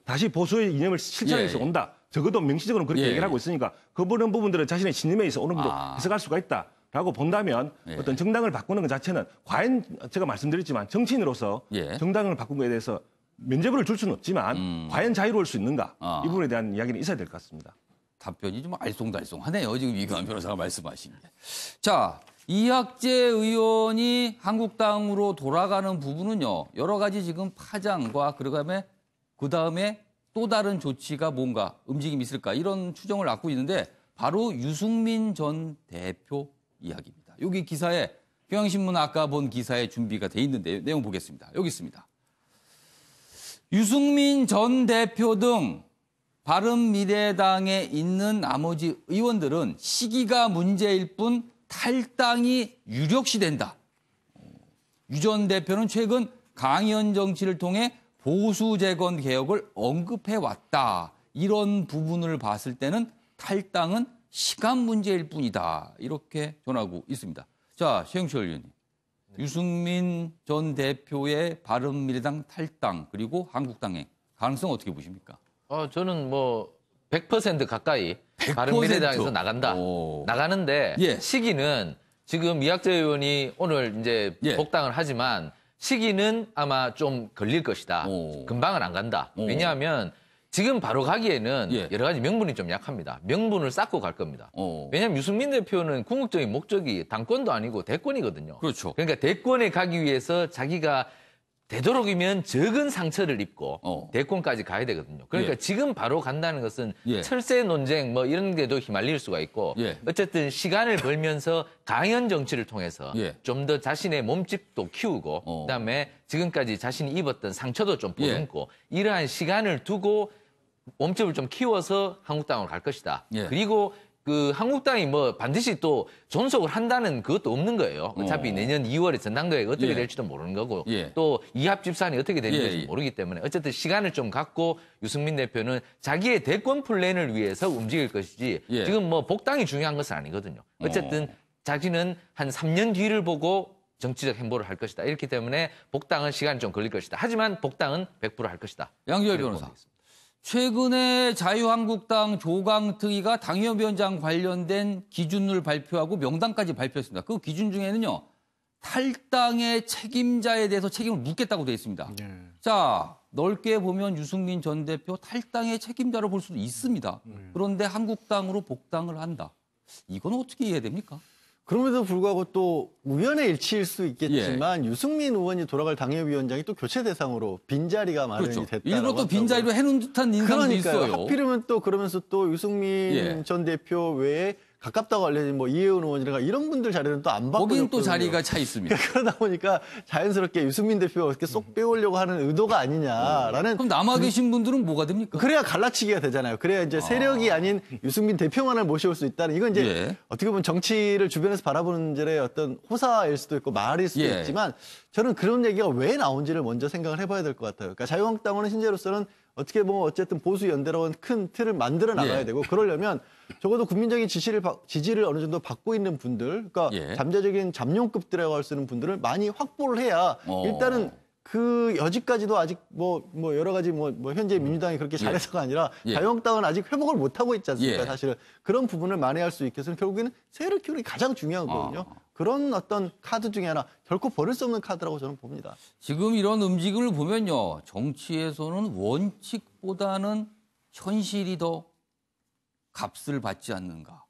[SPEAKER 5] 다시 보수의 이념을 실천할 수 온다. 적어도 명시적으로 그렇게 얘기를 하고 있으니까 그 부분들은 자신의 신념에 있어 어느 정도 해석할 수가 있다라고 본다면 어떤 정당을 바꾸는 것 자체는 과연 제가 말씀드렸지만 정치인으로서 정당을 바꾼 것에 대해서 면죄부를 줄 수는 없지만 과연 자유로울 수 있는가 이 부분에 대한 이야기는 있어야 될 것 같습니다.
[SPEAKER 1] 답변이 좀 알쏭달쏭하네요. 지금 이경환 변호사가 말씀하신 게. 자, 이학재 의원이 한국당으로 돌아가는 부분은요. 여러 가지 지금 파장과 그다음에 또 다른 조치가 뭔가 움직임이 있을까 이런 추정을 낳고 있는데 바로 유승민 전 대표 이야기입니다. 여기 기사에 경향신문 아까 본 기사에 준비가 돼 있는데 내용 보겠습니다. 여기 있습니다. 유승민 전 대표 등 바른미래당에 있는 나머지 의원들은 시기가 문제일 뿐 탈당이 유력시된다. 유 전 대표는 최근 강연 정치를 통해 보수 재건 개혁을 언급해왔다. 이런 부분을 봤을 때는 탈당은 시간 문제일 뿐이다. 이렇게 전하고 있습니다. 자, 최영철 의원님. 유승민 전 대표의 바른미래당 탈당 그리고 한국당의 가능성 어떻게 보십니까?
[SPEAKER 2] 저는 뭐 100% 가까이 바른미래당에서 나간다.
[SPEAKER 1] 오.
[SPEAKER 2] 나가는데
[SPEAKER 1] 예.
[SPEAKER 2] 시기는 지금 이학재 의원이 오늘 이제
[SPEAKER 1] 예.
[SPEAKER 2] 복당을 하지만 시기는 아마 좀 걸릴 것이다.
[SPEAKER 1] 오.
[SPEAKER 2] 금방은 안 간다.
[SPEAKER 1] 오.
[SPEAKER 2] 왜냐하면 지금 바로 가기에는
[SPEAKER 1] 예.
[SPEAKER 2] 여러 가지 명분이 좀 약합니다. 명분을 쌓고 갈 겁니다.
[SPEAKER 1] 오.
[SPEAKER 2] 왜냐하면 유승민 대표는 궁극적인 목적이 당권도 아니고 대권이거든요.
[SPEAKER 1] 그렇죠.
[SPEAKER 2] 그러니까 대권에 가기 위해서 자기가 되도록이면 적은 상처를 입고 대권까지 가야 되거든요. 그러니까
[SPEAKER 1] 예.
[SPEAKER 2] 지금 바로 간다는 것은
[SPEAKER 1] 예.
[SPEAKER 2] 철새 논쟁 뭐 이런 데도 휘말릴 수가 있고
[SPEAKER 1] 예.
[SPEAKER 2] 어쨌든 시간을 벌면서 강연 정치를 통해서
[SPEAKER 1] 예.
[SPEAKER 2] 좀 더 자신의 몸집도 키우고 그다음에 지금까지 자신이 입었던 상처도 좀 보듬고 이러한 시간을 두고 몸집을 좀 키워서 한국당으로 갈 것이다.
[SPEAKER 1] 예.
[SPEAKER 2] 그리고 그 한국당이 뭐 반드시 또 존속을 한다는 그것도 없는 거예요. 어차피 내년 2월에 전당대회가 어떻게
[SPEAKER 1] 예.
[SPEAKER 2] 될지도 모르는 거고
[SPEAKER 1] 예.
[SPEAKER 2] 또 이합 집산이 어떻게 되는지
[SPEAKER 1] 예.
[SPEAKER 2] 모르기 때문에 어쨌든 시간을 좀 갖고 유승민 대표는 자기의 대권 플랜을 위해서 움직일 것이지
[SPEAKER 1] 예.
[SPEAKER 2] 지금 뭐 복당이 중요한 것은 아니거든요. 어쨌든 자기는 한 3년 뒤를 보고 정치적 행보를 할 것이다. 이렇기 때문에 복당은 시간이 좀 걸릴 것이다. 하지만 복당은 100% 할 것이다.
[SPEAKER 1] 양지열 변호사. 최근에 자유한국당 조강특위가 당협위원장 관련된 기준을 발표하고 명단까지 발표했습니다. 그 기준 중에는요. 탈당의 책임자에 대해서 책임을 묻겠다고 되어 있습니다. 자, 넓게 보면 유승민 전 대표 탈당의 책임자로 볼 수도 있습니다. 그런데 한국당으로 복당을 한다. 이건 어떻게 이해됩니까?
[SPEAKER 6] 그럼에도 불구하고 또 우연의 일치일 수 있겠지만 유승민 의원이 돌아갈 당협위원장이 또 교체 대상으로 빈자리가 마련이
[SPEAKER 1] 그렇죠.
[SPEAKER 6] 됐다.
[SPEAKER 1] 일부러 또 빈자리로 해놓은 듯한 인상도
[SPEAKER 6] 그러니까요.
[SPEAKER 1] 있어요.
[SPEAKER 6] 하필이면 또 그러면서 또 유승민 전 대표 외에 가깝다고 알려진 뭐 이혜원 의원이라가 이런 분들 자리는 또 안 바꿔.
[SPEAKER 1] 거긴 또 자리가 차 있습니다.
[SPEAKER 6] 그러다 보니까 자연스럽게 유승민 대표가 어떻게 쏙 빼오려고 하는 의도가 아니냐라는.
[SPEAKER 1] 그럼 남아 계신 분들은 뭐가 됩니까?
[SPEAKER 6] 그래야 갈라치기가 되잖아요. 그래야 이제 세력이 아닌 유승민 대표만을 모셔올 수 있다는 이건 이제 어떻게 보면 정치를 주변에서 바라보는 분들의 어떤 호사일 수도 있고 말일 수도 있지만 저는 그런 얘기가 왜 나온지를 먼저 생각을 해봐야 될 것 같아요. 그러니까 자유한국당은 현재로서는 어떻게 보면 어쨌든 보수 연대라고 하는 큰 틀을 만들어 나가야 되고 그러려면 적어도 국민적인 지지를 어느 정도 받고 있는 분들, 그러니까 잠재적인 잠룡급들이라고 할 수 있는 분들을 많이 확보를 해야 일단은 그 여지까지도 아직 뭐 여러 가지 뭐 현재 민주당이 그렇게 잘해서가 아니라 자유한국당은 아직 회복을 못 하고 있지 않습니까? 사실은 그런 부분을 만회할 수 있게 해서는 결국에는 세를 키우는 게 가장 중요한 거거든요. 그런 어떤 카드 중에 하나 결코 버릴 수 없는 카드라고 저는 봅니다. 지금
[SPEAKER 1] 이런 움직임을 보면요, 정치에서는 원칙보다는 현실이 더 값을 받지 않는가.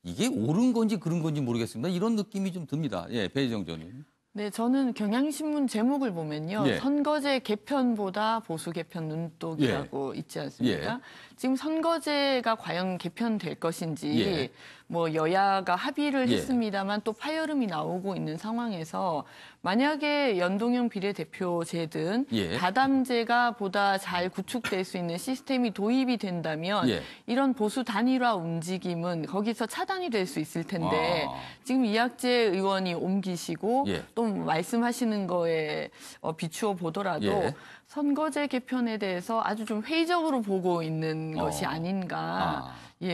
[SPEAKER 1] 이게 옳은 건지 그런 건지 모르겠습니다. 이런 느낌이 좀 듭니다. 배희정 의원님.
[SPEAKER 4] 네, 저는 경향신문 제목을 보면요. 선거제 개편보다 보수 개편 눈독이라고 있지 않습니까? 지금 선거제가 과연 개편될 것인지 뭐 여야가 합의를 했습니다만 또 파열음이 나오고 있는 상황에서 만약에 연동형 비례대표제든 다당제가 보다 잘 구축될 수 있는 시스템이 도입이 된다면 이런 보수 단일화 움직임은 거기서 차단이 될 수 있을 텐데 지금 이학재 의원이 옮기시고 또 말씀하시는 거에 비추어 보더라도 선거제 개편에 대해서 아주 좀 회의적으로 보고 있는 것이 아닌가.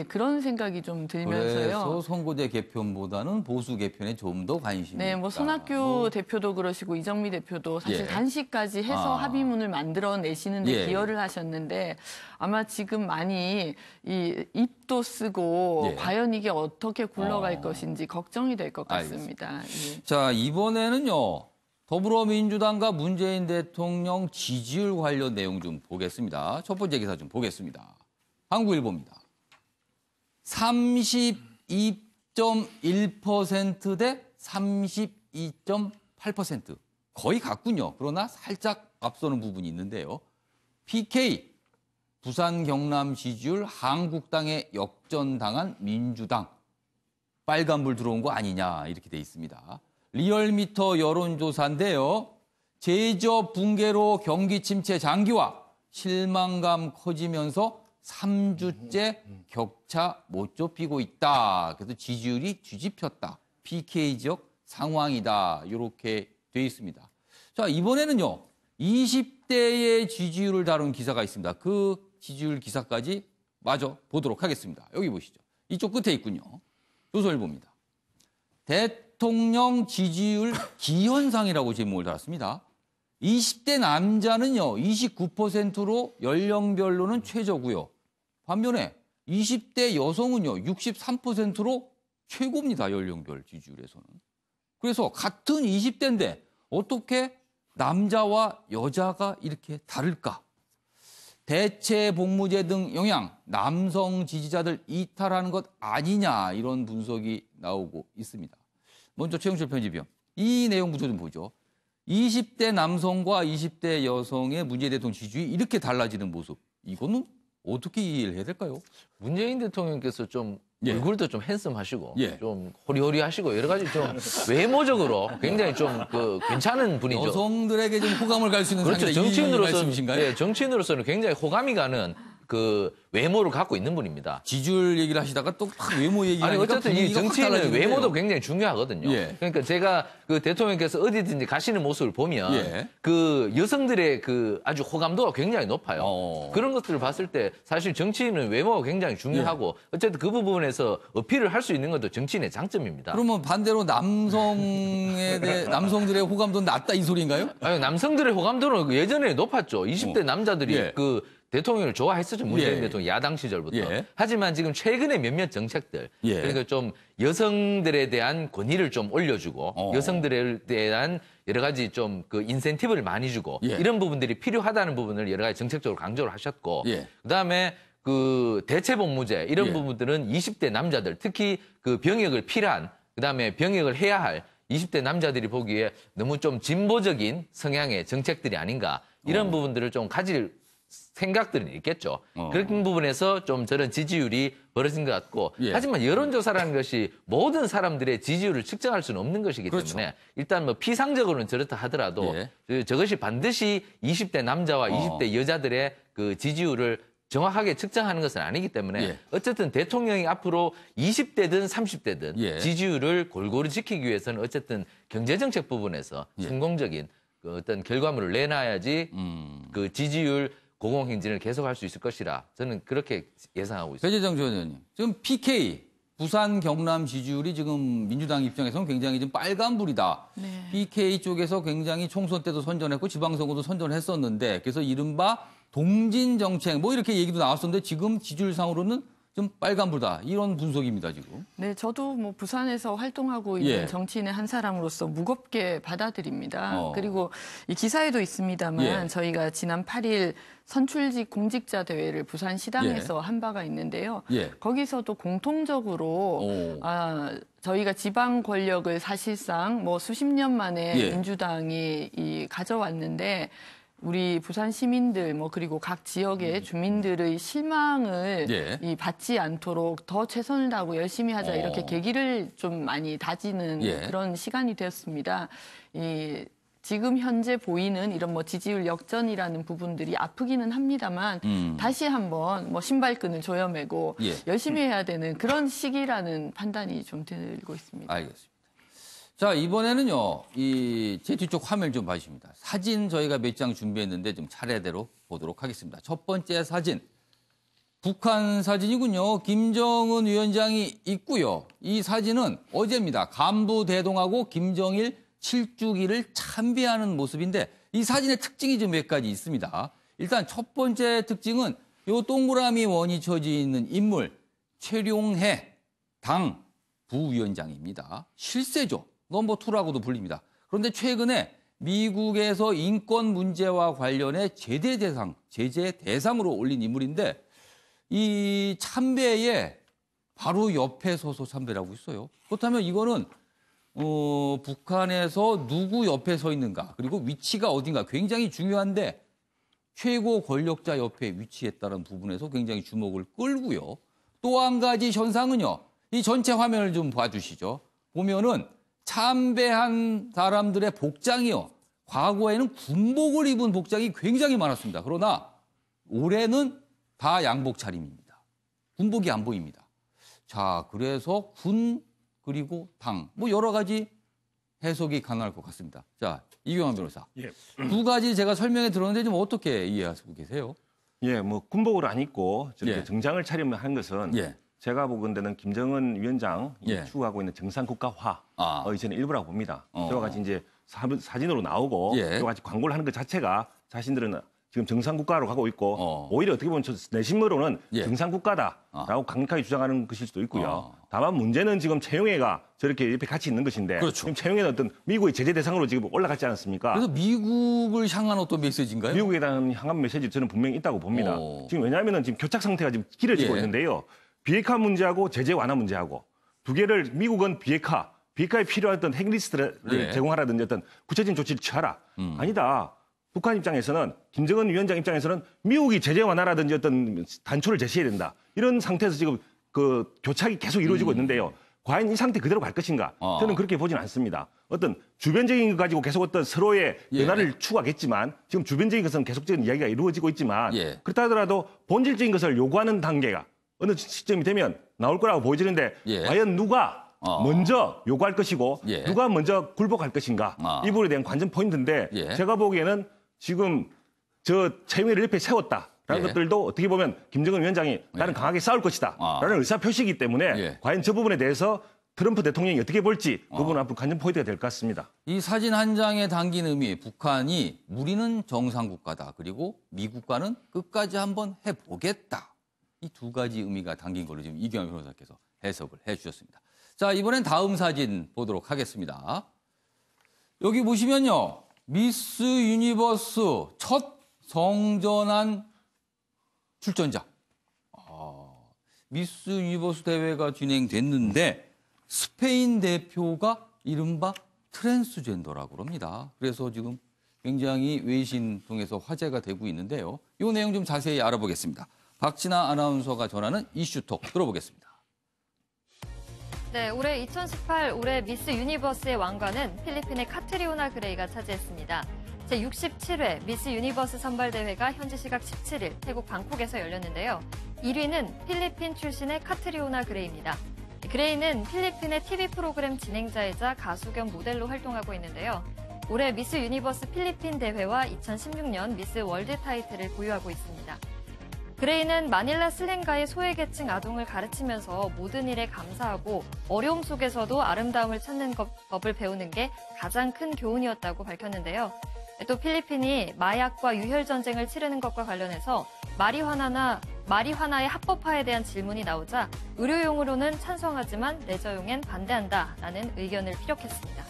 [SPEAKER 4] 그런 생각이 좀 들면서요.
[SPEAKER 1] 그래서 선거제 개편보다는 보수 개편에 좀 더 관심이 있다.
[SPEAKER 4] 네, 뭐 손학규 대표도 그러시고 이정미 대표도 사실 단식까지 해서 합의문을 만들어내시는데 기여를 하셨는데 아마 지금 많이 이 입도 쓰고 과연 이게 어떻게 굴러갈 것인지 걱정이 될 것 같습니다.
[SPEAKER 1] 자, 이번에는요. 더불어민주당과 문재인 대통령 지지율 관련 내용 좀 보겠습니다. 첫 번째 기사 좀 보겠습니다. 한국일보입니다. 32.1% 대 32.8%. 거의 같군요. 그러나 살짝 앞서는 부분이 있는데요. PK, 부산 경남 지지율 한국당에 역전당한 민주당. 빨간불 들어온 거 아니냐 이렇게 돼 있습니다. 리얼미터 여론조사인데요. 제조업 붕괴로 경기 침체 장기화, 실망감 커지면서 3주째 격차 못 좁히고 있다. 그래서 지지율이 뒤집혔다. PK 지역 상황이다. 이렇게 돼 있습니다. 자, 이번에는요. 20대의 지지율을 다룬 기사가 있습니다. 그 지지율 기사까지 마저 보도록 하겠습니다. 여기 보시죠. 이쪽 끝에 있군요. 조선일보입니다. 대통령 지지율 기현상이라고 제목을 달았습니다. 20대 남자는요. 29%로 연령별로는 최저고요. 반면에 20대 여성은요. 63%로 최고입니다. 연령별 지지율에서는. 그래서 같은 20대인데 어떻게 남자와 여자가 이렇게 다를까? 대체 복무제 등 영향, 남성 지지자들 이탈하는 것 아니냐 이런 분석이 나오고 있습니다. 먼저 최영철 편집위원, 이 내용부터 좀 보죠. 20대 남성과 20대 여성의 문재인 대통령 지지율이 이렇게 달라지는 모습, 이거는 어떻게 이해를 해야 될까요?
[SPEAKER 2] 문재인 대통령께서 좀 얼굴도 좀 핸섬하시고
[SPEAKER 1] 예.
[SPEAKER 2] 좀 호리호리하시고 여러 가지 좀 외모적으로 굉장히 좀 괜찮은 분이죠.
[SPEAKER 1] 여성들에게 좀 호감을 갈 수 있는
[SPEAKER 2] 그렇죠.
[SPEAKER 1] 상당히 이 말씀이신가요?
[SPEAKER 2] 예, 정치인으로서는 굉장히 호감이 가는 그 외모를 갖고 있는 분입니다.
[SPEAKER 1] 지지율 얘기를 하시다가 또 외모 얘기하니까
[SPEAKER 2] 아니 어쨌든 이
[SPEAKER 1] 분위기가 확
[SPEAKER 2] 정치인은
[SPEAKER 1] 달라지는데요.
[SPEAKER 2] 외모도 굉장히 중요하거든요.
[SPEAKER 1] 예.
[SPEAKER 2] 그러니까 제가 그 대통령께서 어디든지 가시는 모습을 보면
[SPEAKER 1] 예.
[SPEAKER 2] 그 여성들의 그 아주 호감도가 굉장히 높아요. 그런 것들을 봤을 때 사실 정치인은 외모가 굉장히 중요하고 어쨌든 그 부분에서 어필을 할 수 있는 것도 정치인의 장점입니다.
[SPEAKER 1] 그러면 반대로 남성들의 호감도는 낮다 이 소리인가요?
[SPEAKER 2] 아니, 남성들의 호감도는 예전에 높았죠. 20대 남자들이
[SPEAKER 1] 예.
[SPEAKER 2] 그 대통령을 좋아했었죠. 문재인
[SPEAKER 1] 예.
[SPEAKER 2] 대통령 야당 시절부터.
[SPEAKER 1] 예.
[SPEAKER 2] 하지만 지금 최근에 몇몇 정책들
[SPEAKER 1] 예.
[SPEAKER 2] 그러니까 좀 여성들에 대한 권위를 좀 올려주고 여성들에 대한 여러 가지 좀 그 인센티브를 많이 주고
[SPEAKER 1] 예.
[SPEAKER 2] 이런 부분들이 필요하다는 부분을 여러 가지 정책적으로 강조를 하셨고
[SPEAKER 1] 예.
[SPEAKER 2] 그다음에 그 대체복무제 이런
[SPEAKER 1] 예.
[SPEAKER 2] 부분들은 20대 남자들 특히 그 병역을 필요한 그다음에 병역을 해야 할 20대 남자들이 보기에 너무 좀 진보적인 성향의 정책들이 아닌가 이런 부분들을 좀 가질 생각들은 있겠죠. 그런 부분에서 좀 저런 지지율이 벌어진 것 같고
[SPEAKER 1] 예.
[SPEAKER 2] 하지만 여론조사라는 것이 모든 사람들의 지지율을 측정할 수는 없는 것이기
[SPEAKER 1] 그렇죠.
[SPEAKER 2] 때문에 일단 뭐 피상적으로는 저렇다 하더라도 저것이 반드시 20대 남자와 20대 여자들의 그 지지율을 정확하게 측정하는 것은 아니기 때문에
[SPEAKER 1] 예.
[SPEAKER 2] 어쨌든 대통령이 앞으로 20대든 30대든
[SPEAKER 1] 예.
[SPEAKER 2] 지지율을 골고루 지키기 위해서는 어쨌든 경제정책 부분에서 성공적인 그 어떤 결과물을 내놔야지 그 지지율 공공행진을 계속할 수 있을 것이라 저는 그렇게 예상하고 있습니다.
[SPEAKER 1] 배재정 전 의원님, 지금 PK 부산 경남 지지율이 지금 민주당 입장에서는 굉장히 좀 빨간불이다.
[SPEAKER 4] 네.
[SPEAKER 1] PK 쪽에서 굉장히 총선 때도 선전했고 지방선거도 선전했었는데 그래서 이른바 동진 정책 뭐 이렇게 얘기도 나왔었는데 지금 지지율상으로는 좀 빨간불다 이런 분석입니다 지금.
[SPEAKER 4] 네, 저도 뭐 부산에서 활동하고 있는
[SPEAKER 1] 예.
[SPEAKER 4] 정치인의 한 사람으로서 무겁게 받아들입니다.
[SPEAKER 1] 어.
[SPEAKER 4] 그리고 이 기사에도 있습니다만
[SPEAKER 1] 예.
[SPEAKER 4] 저희가 지난 8일 선출직 공직자 대회를 부산시당에서 한 바가 있는데요.
[SPEAKER 1] 예.
[SPEAKER 4] 거기서도 공통적으로 저희가 지방 권력을 사실상 뭐 수십 년 만에
[SPEAKER 1] 예.
[SPEAKER 4] 민주당이 가져왔는데 우리 부산 시민들 뭐 그리고 각 지역의 주민들의 실망을
[SPEAKER 1] 예.
[SPEAKER 4] 받지 않도록 더 최선을 다하고 열심히 하자 이렇게 계기를 좀 많이 다지는
[SPEAKER 1] 예.
[SPEAKER 4] 그런 시간이 되었습니다. 지금 현재 보이는 이런 뭐 지지율 역전이라는 부분들이 아프기는 합니다만 다시 한번 뭐 신발끈을 조여매고
[SPEAKER 1] 예.
[SPEAKER 4] 열심히 해야 되는 그런 시기라는 판단이 좀 들고 있습니다.
[SPEAKER 1] 알겠습니다. 자, 이번에는요, 제 뒤쪽 화면 좀 봐주십니다. 사진 저희가 몇 장 준비했는데 좀 차례대로 보도록 하겠습니다. 첫 번째 사진. 북한 사진이군요. 김정은 위원장이 있고요. 이 사진은 어제입니다. 간부 대동하고 김정일 7주기를 참배하는 모습인데 이 사진의 특징이 좀 몇 가지 있습니다. 일단 첫 번째 특징은 요 동그라미 원이 쳐져 있는 인물 최룡해 당 부위원장입니다. 실세죠. 넘버 2라고도 불립니다. 그런데 최근에 미국에서 인권 문제와 관련해 제재 대상으로 올린 인물인데 이 참배에 바로 옆에 서서 참배를 하고 있어요. 그렇다면 이거는 북한에서 누구 옆에 서 있는가 그리고 위치가 어딘가 굉장히 중요한데 최고 권력자 옆에 위치했다는 부분에서 굉장히 주목을 끌고요. 또 한 가지 현상은요. 이 전체 화면을 좀 봐주시죠. 보면은 참배한 사람들의 복장이요. 과거에는 군복을 입은 복장이 굉장히 많았습니다. 그러나 올해는 다 양복 차림입니다. 군복이 안 보입니다. 자, 그래서 군 그리고 당 뭐 여러 가지 해석이 가능할 것 같습니다. 자, 이경환 변호사.
[SPEAKER 5] 예.
[SPEAKER 1] 두 가지 제가 설명해 들었는데 좀 어떻게 이해하고 계세요?
[SPEAKER 5] 예, 뭐 군복을 안 입고 저렇게
[SPEAKER 1] 예.
[SPEAKER 5] 정장을 차림하는 것은
[SPEAKER 1] 예.
[SPEAKER 5] 제가 보건대는 김정은 위원장이
[SPEAKER 1] 예.
[SPEAKER 5] 추구하고 있는 정상 국가화의 저는 일부라고 봅니다.
[SPEAKER 1] 어.
[SPEAKER 5] 저와 같이 이제 사진으로 나오고
[SPEAKER 1] 예.
[SPEAKER 5] 저와 같이 광고를 하는 것 자체가 자신들은 지금 정상 국가로 가고 있고 오히려 어떻게 보면 내심으로는
[SPEAKER 1] 예.
[SPEAKER 5] 정상 국가다라고 강력하게 주장하는 것일 수도 있고요. 다만 문제는 지금 최용해가 저렇게 옆에 같이 있는 것인데
[SPEAKER 1] 그렇죠.
[SPEAKER 5] 지금 최용해는 어떤 미국의 제재 대상으로 지금 올라갔지 않았습니까?
[SPEAKER 1] 그래서 미국을 향한 어떤 메시지인가요?
[SPEAKER 5] 미국에 대한 향한 메시지 저는 분명히 있다고 봅니다. 지금 왜냐하면 지금 교착 상태가 지금 길어지고
[SPEAKER 1] 예.
[SPEAKER 5] 있는데요. 비핵화 문제하고 제재 완화 문제하고 두 개를 미국은 비핵화에 필요한 어떤 핵리스트를
[SPEAKER 1] 예.
[SPEAKER 5] 제공하라든지 어떤 구체적인 조치를 취하라. 아니다. 북한 입장에서는 김정은 위원장 입장에서는 미국이 제재 완화라든지 어떤 단초를 제시해야 된다. 이런 상태에서 지금 그 교착이 계속 이루어지고 있는데요. 과연 이 상태 그대로 갈 것인가? 저는 그렇게 보지는 않습니다. 어떤 주변적인 것 가지고 계속 어떤 서로의 변화를 추구하겠지만 지금 주변적인 것은 계속적인 이야기가 이루어지고 있지만 그렇다 하더라도 본질적인 것을 요구하는 단계가 어느 시점이 되면 나올 거라고 보여지는데 과연 누가 먼저 요구할 것이고 누가 먼저 굴복할 것인가? 이 부분에 대한 관전 포인트인데 제가 보기에는 지금 저 최용해를 옆에 세웠다라는 것들도 어떻게 보면 김정은 위원장이 나는 강하게 싸울 것이다 라는 의사표시이기 때문에 과연 저 부분에 대해서 트럼프 대통령이 어떻게 볼지 그 부분은 앞으로 관전 포인트가 될 것 같습니다.
[SPEAKER 1] 이 사진 한 장에 담긴 의미, 북한이 우리는 정상국가다. 그리고 미국과는 끝까지 한번 해보겠다. 이 두 가지 의미가 담긴 걸로 지금 이경환 변호사께서 해석을 해주셨습니다. 자, 이번엔 다음 사진 보도록 하겠습니다. 여기 보시면요. 미스 유니버스 첫 성전환 출전자. 미스 유니버스 대회가 진행됐는데 스페인 대표가 이른바 트랜스젠더라고 합니다. 그래서 지금 굉장히 외신 통해서 화제가 되고 있는데요. 이 내용 좀 자세히 알아보겠습니다. 박진아 아나운서가 전하는 이슈톡 들어보겠습니다.
[SPEAKER 8] 네, 올해 2018 올해 미스 유니버스의 왕관은 필리핀의 카트리오나 그레이가 차지했습니다. 제67회 미스 유니버스 선발대회가 현지 시각 17일 태국 방콕에서 열렸는데요. 1위는 필리핀 출신의 카트리오나 그레이입니다. 그레이는 필리핀의 TV 프로그램 진행자이자 가수 겸 모델로 활동하고 있는데요. 올해 미스 유니버스 필리핀 대회와 2016년 미스 월드 타이틀을 보유하고 있습니다. 그레이는 마닐라 슬랭가의 소외계층 아동을 가르치면서 모든 일에 감사하고 어려움 속에서도 아름다움을 찾는 법을 배우는 게 가장 큰 교훈이었다고 밝혔는데요. 또 필리핀이 마약과 유혈 전쟁을 치르는 것과 관련해서 마리화나의 합법화에 대한 질문이 나오자 의료용으로는 찬성하지만 레저용엔 반대한다라는 의견을 피력했습니다.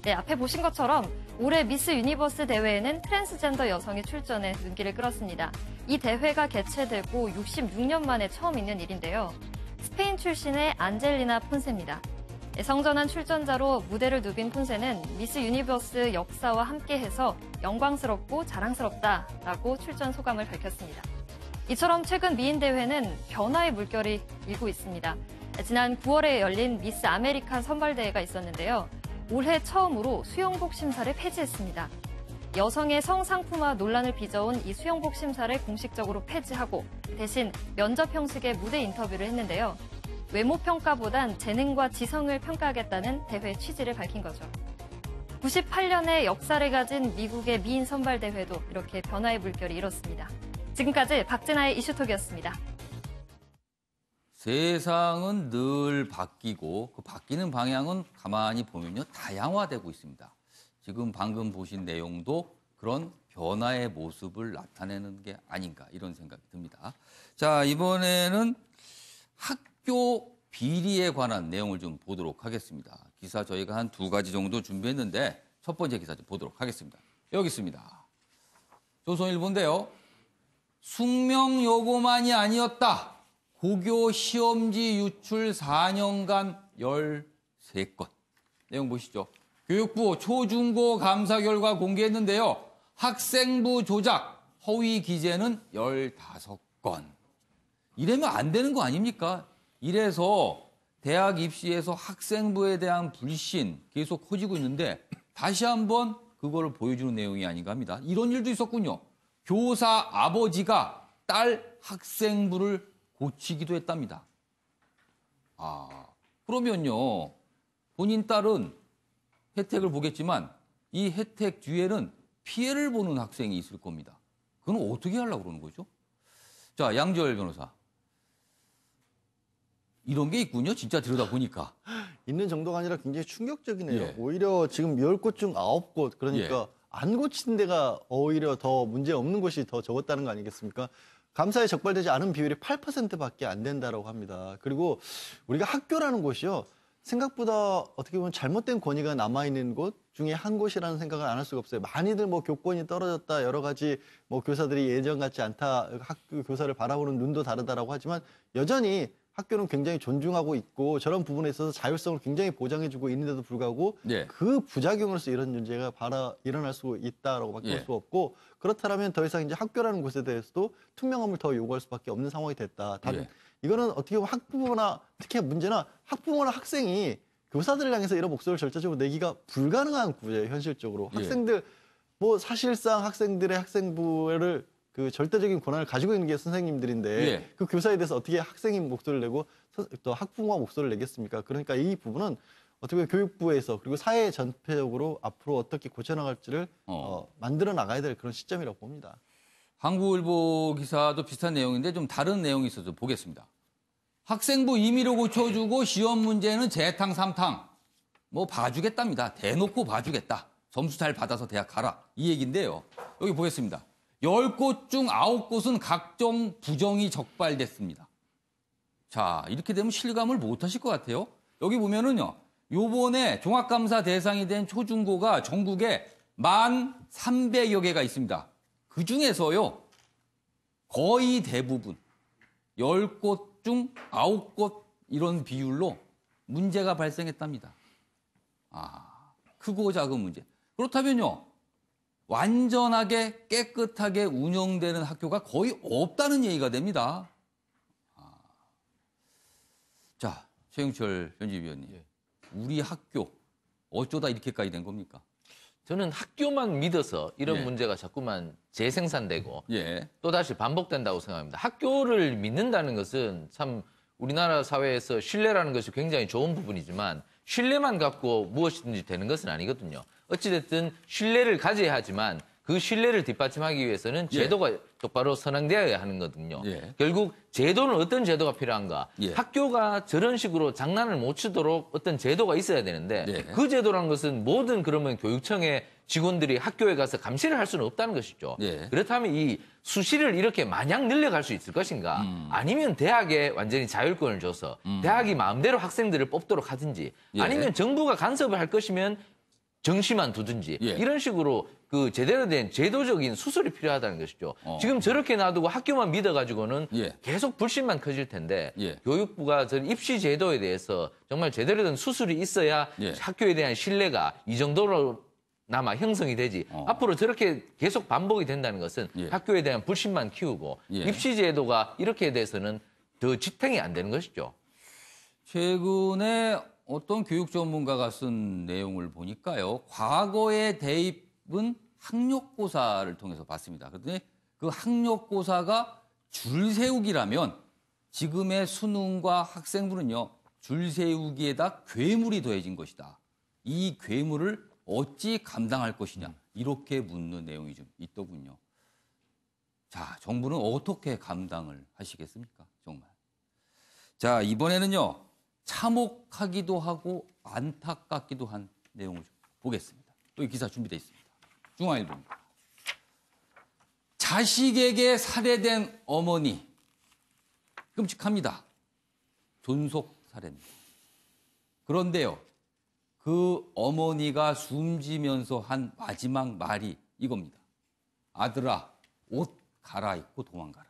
[SPEAKER 8] 네, 앞에 보신 것처럼 올해 미스 유니버스 대회에는 트랜스젠더 여성이 출전해 눈길을 끌었습니다. 이 대회가 개최되고 66년 만에 처음 있는 일인데요. 스페인 출신의 안젤리나 폰세입니다. 성전환 출전자로 무대를 누빈 폰세는 미스 유니버스 역사와 함께해서 영광스럽고 자랑스럽다라고 출전 소감을 밝혔습니다. 이처럼 최근 미인 대회는 변화의 물결이 일고 있습니다. 지난 9월에 열린 미스 아메리칸 선발대회가 있었는데요. 올해 처음으로 수영복 심사를 폐지했습니다. 여성의 성상품화 논란을 빚어온 이 수영복 심사를 공식적으로 폐지하고 대신 면접 형식의 무대 인터뷰를 했는데요. 외모 평가보단 재능과 지성을 평가하겠다는 대회 취지를 밝힌 거죠. 98년의 역사를 가진 미국의 미인 선발대회도 이렇게 변화의 물결이 일었습니다. 지금까지 박진아의 이슈톡이었습니다.
[SPEAKER 1] 세상은 늘 바뀌고 그 바뀌는 방향은 가만히 보면요 다양화되고 있습니다. 지금 방금 보신 내용도 그런 변화의 모습을 나타내는 게 아닌가 이런 생각이 듭니다. 자, 이번에는 학교 비리에 관한 내용을 좀 보도록 하겠습니다. 기사 저희가 한 두 가지 정도 준비했는데 첫 번째 기사 좀 보도록 하겠습니다. 여기 있습니다. 조선일보인데요. 숙명 요구만이 아니었다. 고교 시험지 유출 4년간 13건. 내용 보시죠. 교육부 초중고 감사 결과 공개했는데요. 학생부 조작, 허위 기재는 15건. 이러면 안 되는 거 아닙니까? 이래서 대학 입시에서 학생부에 대한 불신 계속 커지고 있는데 다시 한번 그거를 보여주는 내용이 아닌가 합니다. 이런 일도 있었군요. 교사 아버지가 딸 학생부를 고치기도 했답니다. 그러면요. 본인 딸은 혜택을 보겠지만 이 혜택 뒤에는 피해를 보는 학생이 있을 겁니다. 그건 어떻게 하려고 그러는 거죠? 자, 양지열 변호사. 이런 게 있군요. 진짜 들여다보니까.
[SPEAKER 6] 있는 정도가 아니라 굉장히 충격적이네요.
[SPEAKER 1] 예.
[SPEAKER 6] 오히려 지금 10곳 중 9곳, 그러니까 안 고친 데가 오히려 더 문제 없는 곳이 더 적었다는 거 아니겠습니까? 감사에 적발되지 않은 비율이 8%밖에 안 된다고 합니다. 그리고 우리가 학교라는 곳이요. 생각보다 어떻게 보면 잘못된 권위가 남아있는 곳 중에 한 곳이라는 생각을 안 할 수가 없어요. 많이들 뭐 교권이 떨어졌다, 여러 가지 뭐 교사들이 예전 같지 않다, 학교 교사를 바라보는 눈도 다르다라고 하지만 여전히 학교는 굉장히 존중하고 있고 저런 부분에 있어서 자율성을 굉장히 보장해주고 있는데도 불구하고 그 부작용으로서 이런 문제가 일어날 수 있다라고 밖에 볼 수 없고 그렇다면 더 이상 이제 학교라는 곳에 대해서도 투명함을 더 요구할 수밖에 없는 상황이 됐다. 이거는 어떻게 보면 학부모나 특히 문제나 학부모나 학생이 교사들을 향해서 이런 목소리를 절대적으로 내기가 불가능한 구조예요. 현실적으로. 학생들 뭐 사실상 학생들의 학생부를 그 절대적인 권한을 가지고 있는 게 선생님들인데 그 교사에 대해서 어떻게 학생이 목소리를 내고 또 학부모가 목소리를 내겠습니까? 그러니까 이 부분은 어떻게 보면 교육부에서 그리고 사회 전체적으로 앞으로 어떻게 고쳐나갈지를 만들어 나가야 될 그런 시점이라고 봅니다.
[SPEAKER 1] 한국일보 기사도 비슷한 내용인데 좀 다른 내용이 있어서 보겠습니다. 학생부 임의로 고쳐주고 시험 문제는 재탕, 삼탕 뭐 봐주겠답니다. 대놓고 봐주겠다. 점수 잘 받아서 대학 가라. 이 얘기인데요. 여기 보겠습니다. 10곳 중 9곳은 각종 부정이 적발됐습니다. 자, 이렇게 되면 실감을 못 하실 것 같아요. 여기 보면은요. 요번에 종합감사 대상이 된 초중고가 전국에 1,300여 개가 있습니다. 그 중에서요. 거의 대부분 10곳 중 9곳 이런 비율로 문제가 발생했답니다. 크고 작은 문제. 그렇다면요. 완전하게 깨끗하게 운영되는 학교가 거의 없다는 얘기가 됩니다. 자, 최영철 편집위원님. 우리 학교 어쩌다 이렇게까지 된 겁니까?
[SPEAKER 2] 저는 학교만 믿어서 이런 문제가 자꾸만 재생산되고 또다시 반복된다고 생각합니다. 학교를 믿는다는 것은 참 우리나라 사회에서 신뢰라는 것이 굉장히 좋은 부분이지만 신뢰만 갖고 무엇이든지 되는 것은 아니거든요. 어찌됐든 신뢰를 가져야 하지만 그 신뢰를 뒷받침하기 위해서는 제도가 똑바로 선행되어야 하는 거거든요. 결국 제도는 어떤 제도가 필요한가? 학교가 저런 식으로 장난을 못 치도록 어떤 제도가 있어야 되는데 그 제도라는 것은 모든 그러면 교육청의 직원들이 학교에 가서 감시를 할 수는 없다는 것이죠. 그렇다면 이 수시를 이렇게 마냥 늘려갈 수 있을 것인가? 아니면 대학에 완전히 자율권을 줘서 대학이 마음대로 학생들을 뽑도록 하든지 아니면 정부가 간섭을 할 것이면 정시만 두든지 이런 식으로 그 제대로 된 제도적인 수술이 필요하다는 것이죠. 지금 저렇게 놔두고 학교만 믿어가지고는 계속 불신만 커질 텐데 교육부가 저 입시 제도에 대해서 정말 제대로 된 수술이 있어야 학교에 대한 신뢰가 이 정도로 남아 형성이 되지. 앞으로 저렇게 계속 반복이 된다는 것은 학교에 대한 불신만 키우고 입시 제도가 이렇게 돼서는 더 지탱이 안 되는 것이죠.
[SPEAKER 1] 최근에 어떤 교육 전문가가 쓴 내용을 보니까요. 과거의 대입은 학력고사를 통해서 봤습니다. 그런데 그 학력고사가 줄세우기라면 지금의 수능과 학생부는요. 줄세우기에다 괴물이 더해진 것이다. 이 괴물을 어찌 감당할 것이냐. 이렇게 묻는 내용이 좀 있더군요. 자, 정부는 어떻게 감당을 하시겠습니까? 정말. 자, 이번에는요. 참혹하기도 하고 안타깝기도 한 내용을 좀 보겠습니다. 여기 기사 준비되어 있습니다. 중앙일보입니다. 자식에게 살해된 어머니. 끔찍합니다. 존속 살해입니다. 그런데요. 그 어머니가 숨지면서 한 마지막 말이 이겁니다. 아들아, 옷 갈아입고 도망가라.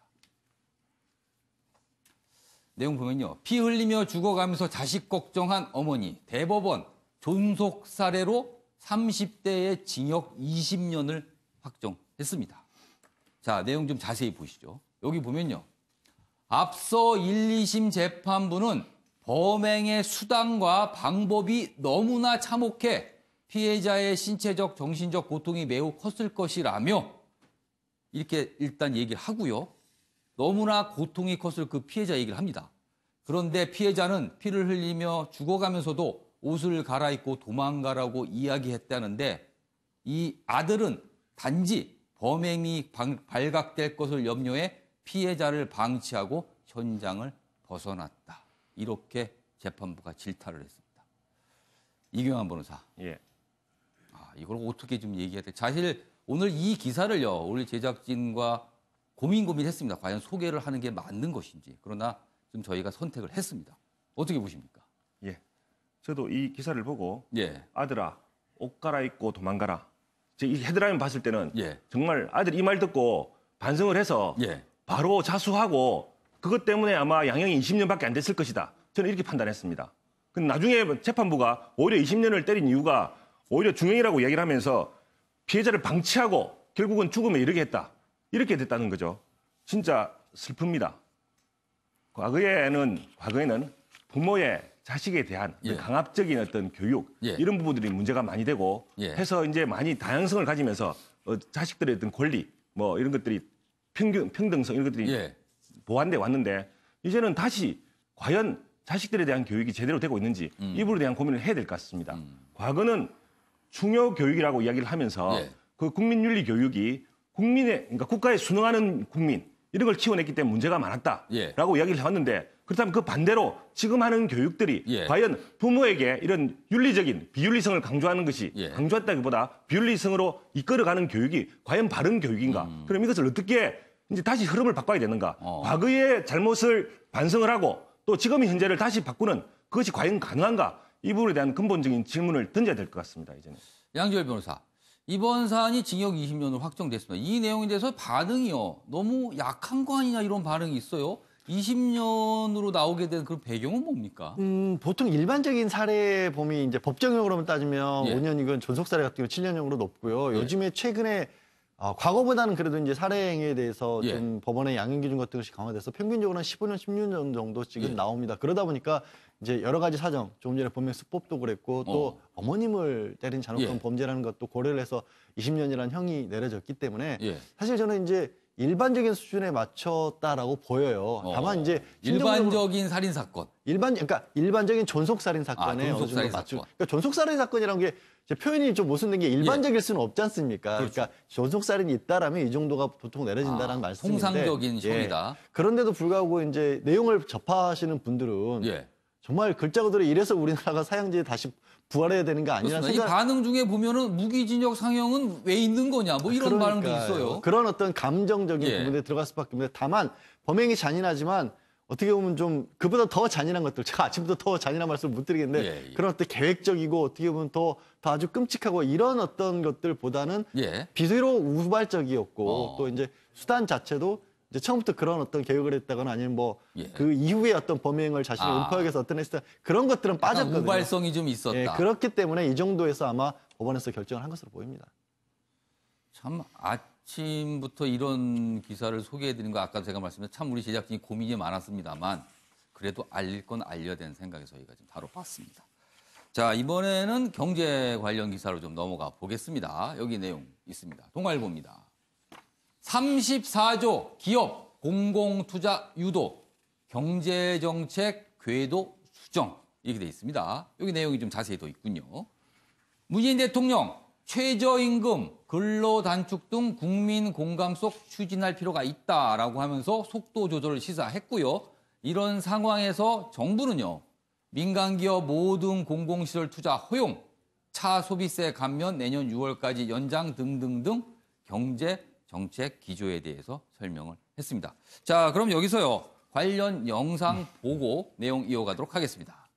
[SPEAKER 1] 내용 보면요. 피 흘리며 죽어가면서 자식 걱정한 어머니. 대법원 존속 살해로 30대의 징역 20년을 확정했습니다. 자, 내용 좀 자세히 보시죠. 여기 보면요. 앞서 1, 2심 재판부는 범행의 수단과 방법이 너무나 참혹해 피해자의 신체적, 정신적 고통이 매우 컸을 것이라며 이렇게 일단 얘기를 하고요. 너무나 고통이 컸을 그 피해자 얘기를 합니다. 그런데 피해자는 피를 흘리며 죽어가면서도 옷을 갈아입고 도망가라고 이야기했다는데 이 아들은 단지 범행이 발각될 것을 염려해 피해자를 방치하고 현장을 벗어났다. 이렇게 재판부가 질타를 했습니다. 이경환 변호사.
[SPEAKER 5] 예.
[SPEAKER 1] 이걸 어떻게 좀 얘기해야 돼? 사실 오늘 이 기사를요. 우리 제작진과 고민했습니다. 과연 소개를 하는 게 맞는 것인지. 그러나 좀 저희가 선택을 했습니다. 어떻게 보십니까?
[SPEAKER 5] 예. 저도 이 기사를 보고
[SPEAKER 1] 예.
[SPEAKER 5] 아들아 옷 갈아입고 도망가라. 이 헤드라인 봤을 때는
[SPEAKER 1] 예.
[SPEAKER 5] 정말 아들 이 말 듣고 반성을 해서
[SPEAKER 1] 예.
[SPEAKER 5] 바로 자수하고 그것 때문에 아마 양형이 20년밖에 안 됐을 것이다. 저는 이렇게 판단했습니다. 근데 나중에 재판부가 오히려 20년을 때린 이유가 오히려 중형이라고 얘기를 하면서 피해자를 방치하고 결국은 죽음에 이르게 했다. 이렇게 됐다는 거죠. 진짜 슬픕니다. 과거에는 부모의 자식에 대한
[SPEAKER 1] 예.
[SPEAKER 5] 강압적인 어떤 교육
[SPEAKER 1] 예.
[SPEAKER 5] 이런 부분들이 문제가 많이 되고
[SPEAKER 1] 예.
[SPEAKER 5] 해서 이제 많이 다양성을 가지면서 자식들의 어떤 권리 뭐 이런 것들이 평등성 이런 것들이
[SPEAKER 1] 예.
[SPEAKER 5] 보완돼 왔는데 이제는 다시 과연 자식들에 대한 교육이 제대로 되고 있는지 이 부분에 대한 고민을 해야 될 것 같습니다. 과거는 충효 교육이라고 이야기를 하면서
[SPEAKER 1] 예.
[SPEAKER 5] 그 국민 윤리 교육이 그러니까 국가에 순응하는 국민 이런 걸 키워냈기 때문에 문제가 많았다라고
[SPEAKER 1] 예.
[SPEAKER 5] 이야기를 해왔는데 그렇다면 그 반대로 지금 하는 교육들이
[SPEAKER 1] 예.
[SPEAKER 5] 과연 부모에게 이런 윤리적인 비윤리성을 강조하는 것이
[SPEAKER 1] 예.
[SPEAKER 5] 강조했다기보다 비윤리성으로 이끌어가는 교육이 과연 바른 교육인가? 그럼 이것을 어떻게 이제 다시 흐름을 바꿔야 되는가? 과거의 잘못을 반성을 하고 또 지금의 현재를 다시 바꾸는 그것이 과연 가능한가? 이 부분에 대한 근본적인 질문을 던져야 될 것 같습니다. 이제는.
[SPEAKER 1] 양지열 변호사. 이번 사안이 징역 20년으로 확정됐습니다. 이 내용에 대해서 반응이요. 너무 약한 거 아니냐 이런 반응이 있어요. 20년으로 나오게 된 그 배경은 뭡니까?
[SPEAKER 6] 보통 일반적인 살해범이 이제 법정형으로 따지면
[SPEAKER 1] 예.
[SPEAKER 6] 5년이건 존속살해 같은 경우 7년형으로 높고요.
[SPEAKER 1] 예.
[SPEAKER 6] 요즘에 최근에 과거보다는 그래도 이제 살해 행위에 대해서
[SPEAKER 1] 예.
[SPEAKER 6] 좀 법원의 양형 기준 같은 것이 강화돼서 평균적으로 한 15년, 16년 정도 지금
[SPEAKER 1] 예.
[SPEAKER 6] 나옵니다. 그러다 보니까 이제 여러 가지 사정, 조금 전에 범행 수법도 그랬고 또 어머님을 때린 잔혹한
[SPEAKER 1] 예.
[SPEAKER 6] 범죄라는 것도 고려를 해서 20년이라는 형이 내려졌기 때문에
[SPEAKER 1] 예.
[SPEAKER 6] 사실 저는 이제 일반적인 수준에 맞췄다라고 보여요. 다만 이제
[SPEAKER 1] 일반적인 살인 사건.
[SPEAKER 6] 그러니까 일반적인 존속살인 사건에 어느 정도 맞추. 그러니까 존속살인 사건이라는 게 이제 표현이 좀 모순된 게 일반적일 수는 없지 않습니까?
[SPEAKER 1] 그렇죠.
[SPEAKER 6] 그러니까 존속살인이 있다라면 이 정도가 보통 내려진다는 말씀인데.
[SPEAKER 1] 통상적인 형이다.
[SPEAKER 6] 그런데도 불구하고 이제 내용을 접하시는 분들은
[SPEAKER 1] 예.
[SPEAKER 6] 정말 글자 그대로 이래서 우리나라가 사형제에 다시 부활해야 되는 게 아니라는
[SPEAKER 1] 이 반응 중에 보면은 무기징역 상형은 왜 있는 거냐 뭐 이런 반응도 있어요.
[SPEAKER 6] 그런 어떤 감정적인
[SPEAKER 1] 예.
[SPEAKER 6] 부분에 들어갈 수밖에 없는데 다만 범행이 잔인하지만 어떻게 보면 좀 그보다 더 잔인한 것들 제가 아침부터 더 잔인한 말씀을 못 드리겠는데
[SPEAKER 1] 예, 예.
[SPEAKER 6] 그런 어떤 계획적이고 어떻게 보면 더 아주 끔찍하고 이런 어떤 것들보다는
[SPEAKER 1] 예.
[SPEAKER 6] 비교로 우발적이었고 또 이제 수단 자체도 이제 처음부터 그런 어떤 계획을 했다거나 아니면 뭐 그
[SPEAKER 1] 예.
[SPEAKER 6] 이후에 어떤 범행을 자신의 은폐하기위해서 어떤 했다 그런 것들은 빠졌거든요.
[SPEAKER 1] 우발성이 좀 있었다.
[SPEAKER 6] 예, 그렇기 때문에 이 정도에서 아마 법원에서 결정을 한 것으로 보입니다.
[SPEAKER 1] 참 아침부터 이런 기사를 소개해드린 거 아까 제가 말씀드린 참 우리 제작진이 고민이 많았습니다만 그래도 알릴 건 알려야 되는 생각에 저희가 좀 다뤄봤습니다. 자, 이번에는 경제 관련 기사로 좀 넘어가 보겠습니다. 여기 내용 있습니다. 동아일보입니다. 34조 기업 공공투자 유도 경제정책 궤도 수정 이렇게 돼 있습니다. 여기 내용이 좀 자세히 더 있군요. 문재인 대통령 최저임금, 근로단축 등 국민 공감 속 추진할 필요가 있다라고 하면서 속도 조절을 시사했고요. 이런 상황에서 정부는요. 민간기업 모든 공공시설 투자 허용, 차 소비세 감면 내년 6월까지 연장 등등등 경제정책 기조에 대해서 설명을 했습니다. 자, 그럼 여기서요. 관련 영상 보고 내용 이어가도록 하겠습니다.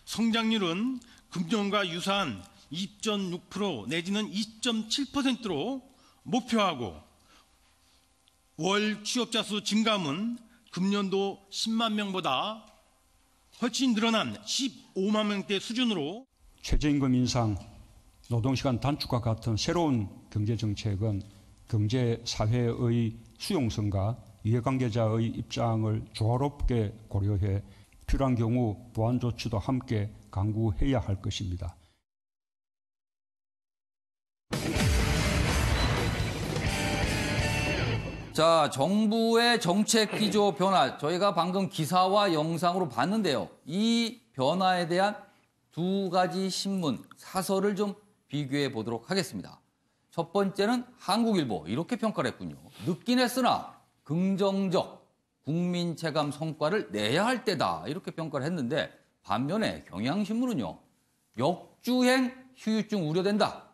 [SPEAKER 9] 성장률은 금년과 유사한 2.6% 내지는 2.7%로 목표하고 월 취업자 수 증감은 금년도 10만 명보다 훨씬 늘어난 15만 명대 수준으로
[SPEAKER 10] 최저임금 인상, 노동시간 단축과 같은 새로운 경제정책은 경제사회의 수용성과 이해관계자의 입장을 조화롭게 고려해 필요한 경우 보완 조치도 함께 강구해야 할 것입니다.
[SPEAKER 1] 자, 정부의 정책 기조 변화. 저희가 방금 기사와 영상으로 봤는데요. 이 변화에 대한 두 가지 신문, 사설을 좀 비교해 보도록 하겠습니다. 첫 번째는 한국일보. 이렇게 평가를 했군요. 늦긴 했으나 긍정적 국민 체감 성과를 내야 할 때다. 이렇게 평가를 했는데 반면에 경향신문은요. 역주행 휴유증 우려된다.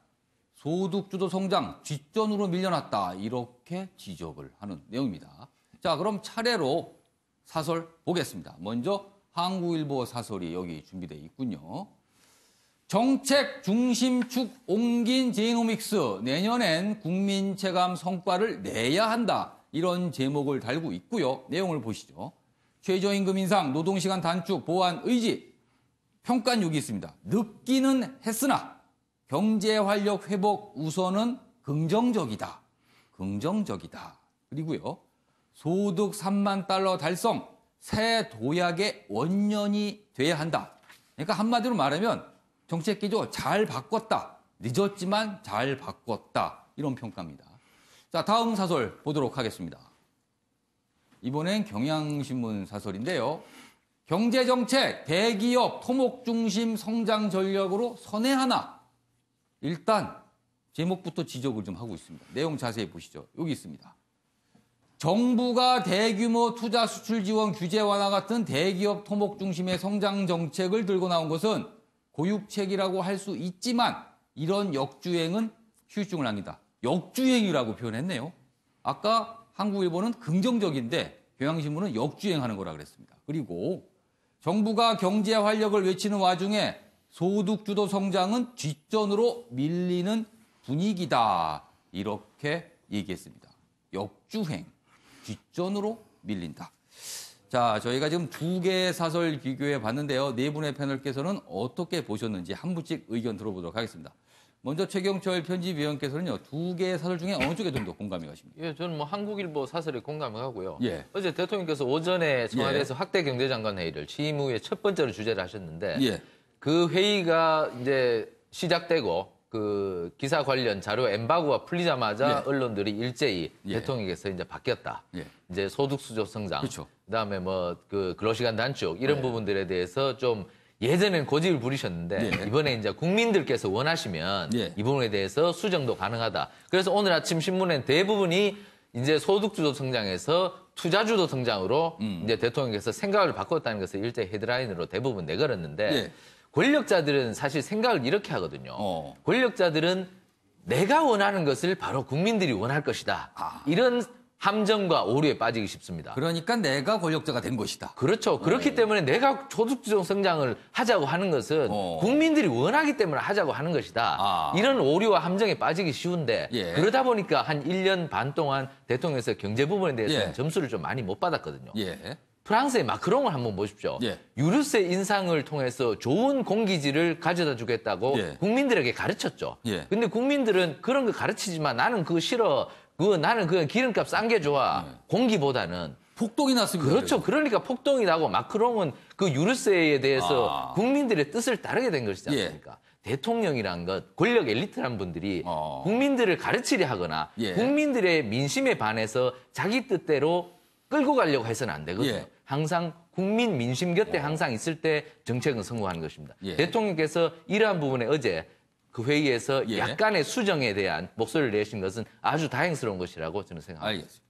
[SPEAKER 1] 소득주도 성장 뒷전으로 밀려났다. 이렇게 지적을 하는 내용입니다. 자, 그럼 차례로 사설 보겠습니다. 먼저 한국일보 사설이 여기 준비되어 있군요. 정책 중심축 옮긴 제이노믹스. 내년엔 국민 체감 성과를 내야 한다. 이런 제목을 달고 있고요. 내용을 보시죠. 최저임금 인상, 노동시간 단축, 보완 의지. 평가는 여기 있습니다. 늦기는 했으나 경제 활력 회복 우선은 긍정적이다. 긍정적이다. 그리고요. 소득 3만 달러 달성, 새 도약의 원년이 돼야 한다. 그러니까 한마디로 말하면 정책 기조 잘 바꿨다. 늦었지만 잘 바꿨다. 이런 평가입니다. 자, 다음 사설 보도록 하겠습니다. 이번엔 경향신문 사설인데요. 경제정책, 대기업, 토목 중심 성장 전략으로 선회하나. 일단 제목부터 지적을 좀 하고 있습니다. 내용 자세히 보시죠. 여기 있습니다. 정부가 대규모 투자 수출 지원 규제 완화 같은 대기업 토목 중심의 성장 정책을 들고 나온 것은 고육책이라고 할 수 있지만 이런 역주행은 휴유증을 남긴다. 역주행이라고 표현했네요. 아까 한국일보는 긍정적인데 경향신문은 역주행하는 거라 그랬습니다. 그리고 정부가 경제 활력을 외치는 와중에 소득주도 성장은 뒷전으로 밀리는 분위기다. 이렇게 얘기했습니다. 역주행, 뒷전으로 밀린다. 자, 저희가 지금 두 개의 사설 비교해 봤는데요. 네 분의 패널께서는 어떻게 보셨는지 한 분씩 의견 들어보도록 하겠습니다. 먼저 최경철 편집위원께서는요. 두 개의 사설 중에 어느 쪽에 좀 더 공감이 가십니까?
[SPEAKER 2] 예, 저는 뭐 한국일보 사설에 공감을 하고요.
[SPEAKER 1] 예.
[SPEAKER 2] 어제 대통령께서 오전에 청와대에서 확대 경제장관 회의를 취임 후에 첫 번째로 주재를 하셨는데
[SPEAKER 1] 예.
[SPEAKER 2] 그 회의가 이제 시작되고 그 기사 관련 자료 엠바고가 풀리자마자
[SPEAKER 1] 예.
[SPEAKER 2] 언론들이 일제히
[SPEAKER 1] 예.
[SPEAKER 2] 대통령께서 이제 바뀌었다.
[SPEAKER 1] 예.
[SPEAKER 2] 이제 소득 수조 성장,
[SPEAKER 1] 그렇죠.
[SPEAKER 2] 그다음에 뭐 그 근로시간 단축 이런
[SPEAKER 1] 예.
[SPEAKER 2] 부분들에 대해서 좀 예전엔 고집을 부리셨는데
[SPEAKER 1] 예.
[SPEAKER 2] 이번에 이제 국민들께서 원하시면
[SPEAKER 1] 예.
[SPEAKER 2] 이 부분에 대해서 수정도 가능하다. 그래서 오늘 아침 신문엔 대부분이 이제 소득주도 성장에서 투자주도 성장으로 이제 대통령께서 생각을 바꿨다는 것을 일제 헤드라인으로 대부분 내걸었는데
[SPEAKER 1] 예.
[SPEAKER 2] 권력자들은 사실 생각을 이렇게 하거든요. 권력자들은 내가 원하는 것을 바로 국민들이 원할 것이다. 이런 함정과 오류에 빠지기 쉽습니다.
[SPEAKER 1] 그러니까 내가 권력자가 된 것이다.
[SPEAKER 2] 그렇죠. 그렇기 때문에 내가 소득주도 성장을 하자고 하는 것은 국민들이 원하기 때문에 하자고 하는 것이다. 이런 오류와 함정에 빠지기 쉬운데
[SPEAKER 1] 예.
[SPEAKER 2] 그러다 보니까 한 1년 반 동안 대통령에서 경제 부분에 대해서는
[SPEAKER 1] 예.
[SPEAKER 2] 점수를 좀 많이 못 받았거든요.
[SPEAKER 1] 예.
[SPEAKER 2] 프랑스의 마크롱을 한번 보십시오.
[SPEAKER 1] 예.
[SPEAKER 2] 유류세 인상을 통해서 좋은 공기질을 가져다 주겠다고
[SPEAKER 1] 예.
[SPEAKER 2] 국민들에게 가르쳤죠.
[SPEAKER 1] 예.
[SPEAKER 2] 근데 국민들은 그런 거 가르치지만 나는 그거 싫어. 나는 그냥 기름값 싼 게 좋아. 공기보다는.
[SPEAKER 1] 폭동이 났습니다.
[SPEAKER 2] 그렇죠. 그러니까 폭동이 나고 마크롱은 그 유류세에 대해서 국민들의 뜻을 따르게 된 것이지 않습니까? 대통령이란 것, 권력 엘리트란 분들이 국민들을 가르치려 하거나
[SPEAKER 1] 예.
[SPEAKER 2] 국민들의 민심에 반해서 자기 뜻대로 끌고 가려고 해서는 안 되거든요.
[SPEAKER 1] 예.
[SPEAKER 2] 항상 국민 민심 곁에 항상 있을 때 정책은 성공하는 것입니다.
[SPEAKER 1] 예.
[SPEAKER 2] 대통령께서 이러한 부분에 어제 그 회의에서
[SPEAKER 1] 예.
[SPEAKER 2] 약간의 수정에 대한 목소리를 내신 것은 아주 다행스러운 것이라고 저는 생각합니다.
[SPEAKER 1] 알겠습니다.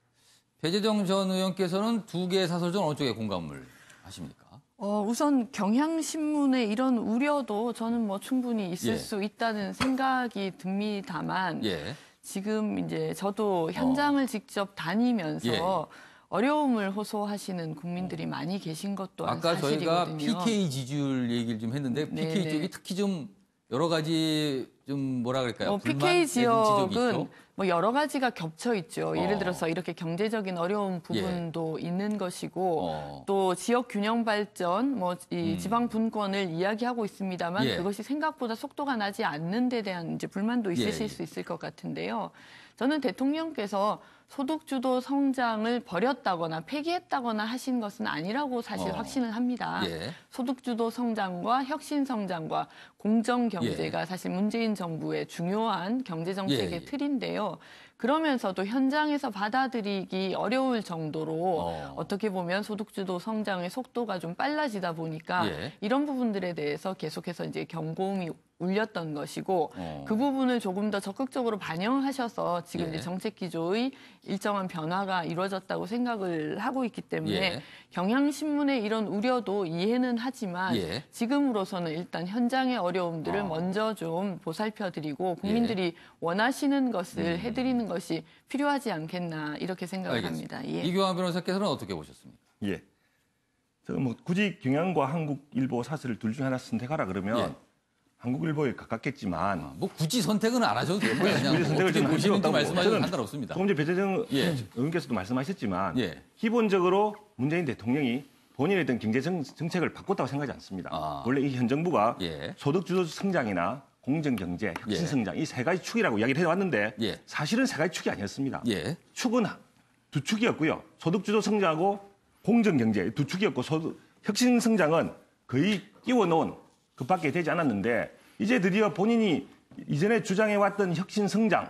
[SPEAKER 1] 배재정 전 의원께서는 두 개의 사설 중 어느 쪽에 공감을 하십니까?
[SPEAKER 4] 우선 경향신문의 이런 우려도 저는 뭐 충분히 있을
[SPEAKER 1] 예.
[SPEAKER 4] 수 있다는 생각이 듭니다만
[SPEAKER 1] 예.
[SPEAKER 4] 지금 이제 저도 현장을 직접 다니면서
[SPEAKER 1] 예.
[SPEAKER 4] 어려움을 호소하시는 국민들이 많이 계신 것 또한
[SPEAKER 1] 아까 저희가
[SPEAKER 4] 사실이거든요.
[SPEAKER 1] PK 지지율 얘기를 좀 했는데
[SPEAKER 4] 네네.
[SPEAKER 1] PK 쪽이 특히 좀 여러 가지 좀 뭐라 그럴까요? 불만,
[SPEAKER 4] PK
[SPEAKER 1] 내진 지적이
[SPEAKER 4] 지역은
[SPEAKER 1] 있죠?
[SPEAKER 4] 뭐 여러 가지가 겹쳐 있죠. 예를 들어서 이렇게 경제적인 어려운 부분도 있는 것이고 또 지역 균형 발전, 뭐 이 지방 분권을 이야기하고 있습니다만
[SPEAKER 1] 예.
[SPEAKER 4] 그것이 생각보다 속도가 나지 않는 데 대한 이제 불만도 있으실
[SPEAKER 1] 예.
[SPEAKER 4] 수 있을 것 같은데요. 저는 대통령께서 소득주도 성장을 버렸다거나 폐기했다거나 하신 것은 아니라고 사실 확신을 합니다.
[SPEAKER 1] 예.
[SPEAKER 4] 소득주도 성장과 혁신성장과 공정경제가 사실 문재인 정부의 중요한 경제정책의
[SPEAKER 1] 예.
[SPEAKER 4] 틀인데요. 그러면서도 현장에서 받아들이기 어려울 정도로 어떻게 보면 소득주도 성장의 속도가 좀 빨라지다 보니까
[SPEAKER 1] 예.
[SPEAKER 4] 이런 부분들에 대해서 계속해서 이제 경고음이 울렸던 것이고 그 부분을 조금 더 적극적으로 반영하셔서 지금
[SPEAKER 1] 예.
[SPEAKER 4] 이제 정책 기조의 일정한 변화가 이루어졌다고 생각을 하고 있기 때문에
[SPEAKER 1] 예.
[SPEAKER 4] 경향신문의 이런 우려도 이해는 하지만
[SPEAKER 1] 예.
[SPEAKER 4] 지금으로서는 일단 현장의 어려움들을 먼저 좀 보살펴드리고 국민들이 원하시는 것을 해드리는 것이 필요하지 않겠나 이렇게 생각을
[SPEAKER 1] 알겠습니다.
[SPEAKER 4] 합니다. 예.
[SPEAKER 1] 이교환 변호사께서는 어떻게 보셨습니까?
[SPEAKER 5] 예. 뭐 굳이 경향과 한국일보 사설을 둘 중에 하나 선택하라 그러면
[SPEAKER 1] 예.
[SPEAKER 5] 한국일보에 가깝겠지만
[SPEAKER 1] 뭐 굳이 선택은 안 하셔도 되고요. 그냥
[SPEAKER 5] 굳이 선택을
[SPEAKER 1] 어떻게
[SPEAKER 5] 좀
[SPEAKER 1] 보시는지
[SPEAKER 5] 하시고
[SPEAKER 1] 말씀하셔도
[SPEAKER 5] 저는
[SPEAKER 1] 상관없습니다.
[SPEAKER 5] 조금 전에 배재정
[SPEAKER 1] 예.
[SPEAKER 5] 의원께서도 말씀하셨지만
[SPEAKER 1] 예.
[SPEAKER 5] 기본적으로 문재인 대통령이 본인의 어떤 경제 정책을 바꿨다고 생각하지 않습니다. 원래 이 현 정부가
[SPEAKER 1] 예.
[SPEAKER 5] 소득주도 성장이나 공정경제, 혁신성장 이 세 가지 축이라고 이야기를 해왔는데
[SPEAKER 1] 예.
[SPEAKER 5] 사실은 세 가지 축이 아니었습니다.
[SPEAKER 1] 예.
[SPEAKER 5] 축은 두 축이었고요. 소득주도 성장하고 공정경제 두 축이었고 혁신성장은 거의 끼워놓은 그밖에 되지 않았는데 이제 드디어 본인이 이전에 주장해왔던 혁신성장에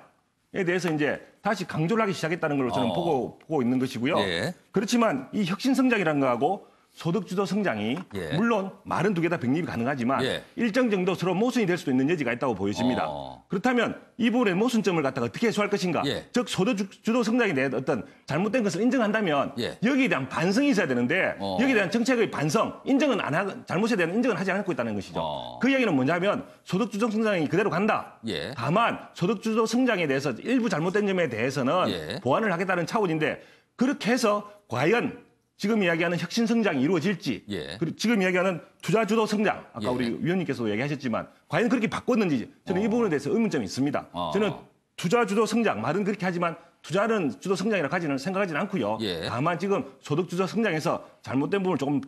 [SPEAKER 5] 대해서 이제 다시 강조를 하기 시작했다는 걸로 저는 보고 있는 것이고요.
[SPEAKER 1] 예.
[SPEAKER 5] 그렇지만 이 혁신성장이라는 거하고 소득주도 성장이
[SPEAKER 1] 예.
[SPEAKER 5] 물론 말은 두 개 다 병립이 가능하지만
[SPEAKER 1] 예.
[SPEAKER 5] 일정 정도 서로 모순이 될 수도 있는 여지가 있다고 보여집니다. 그렇다면 이 부분의 모순점을 갖다가 어떻게 해소할 것인가?
[SPEAKER 1] 예.
[SPEAKER 5] 즉 소득주도 성장에 대한 어떤 잘못된 것을 인정한다면
[SPEAKER 1] 예.
[SPEAKER 5] 여기에 대한 반성이 있어야 되는데 여기에 대한 정책의 반성, 인정은 안 하고 잘못에 대한 인정은 하지 않고 있다는 것이죠. 그 이야기는 뭐냐면 소득주도 성장이 그대로 간다.
[SPEAKER 1] 예.
[SPEAKER 5] 다만 소득주도 성장에 대해서 일부 잘못된 점에 대해서는
[SPEAKER 1] 예.
[SPEAKER 5] 보완을 하겠다는 차원인데 그렇게 해서 과연 지금 이야기하는 혁신 성장이 이루어질지,
[SPEAKER 1] 예.
[SPEAKER 5] 그리고 지금 이야기하는 투자 주도 성장, 아까
[SPEAKER 1] 예.
[SPEAKER 5] 우리 위원님께서도 얘기하셨지만 과연 그렇게 바꿨는지 저는 이 부분에 대해서 의문점이 있습니다. 저는 투자 주도 성장 말은 그렇게 하지만 투자는 주도 성장이라 생각하지는 않고요.
[SPEAKER 1] 예.
[SPEAKER 5] 다만 지금 소득 주도 성장에서 잘못된 부분을 조금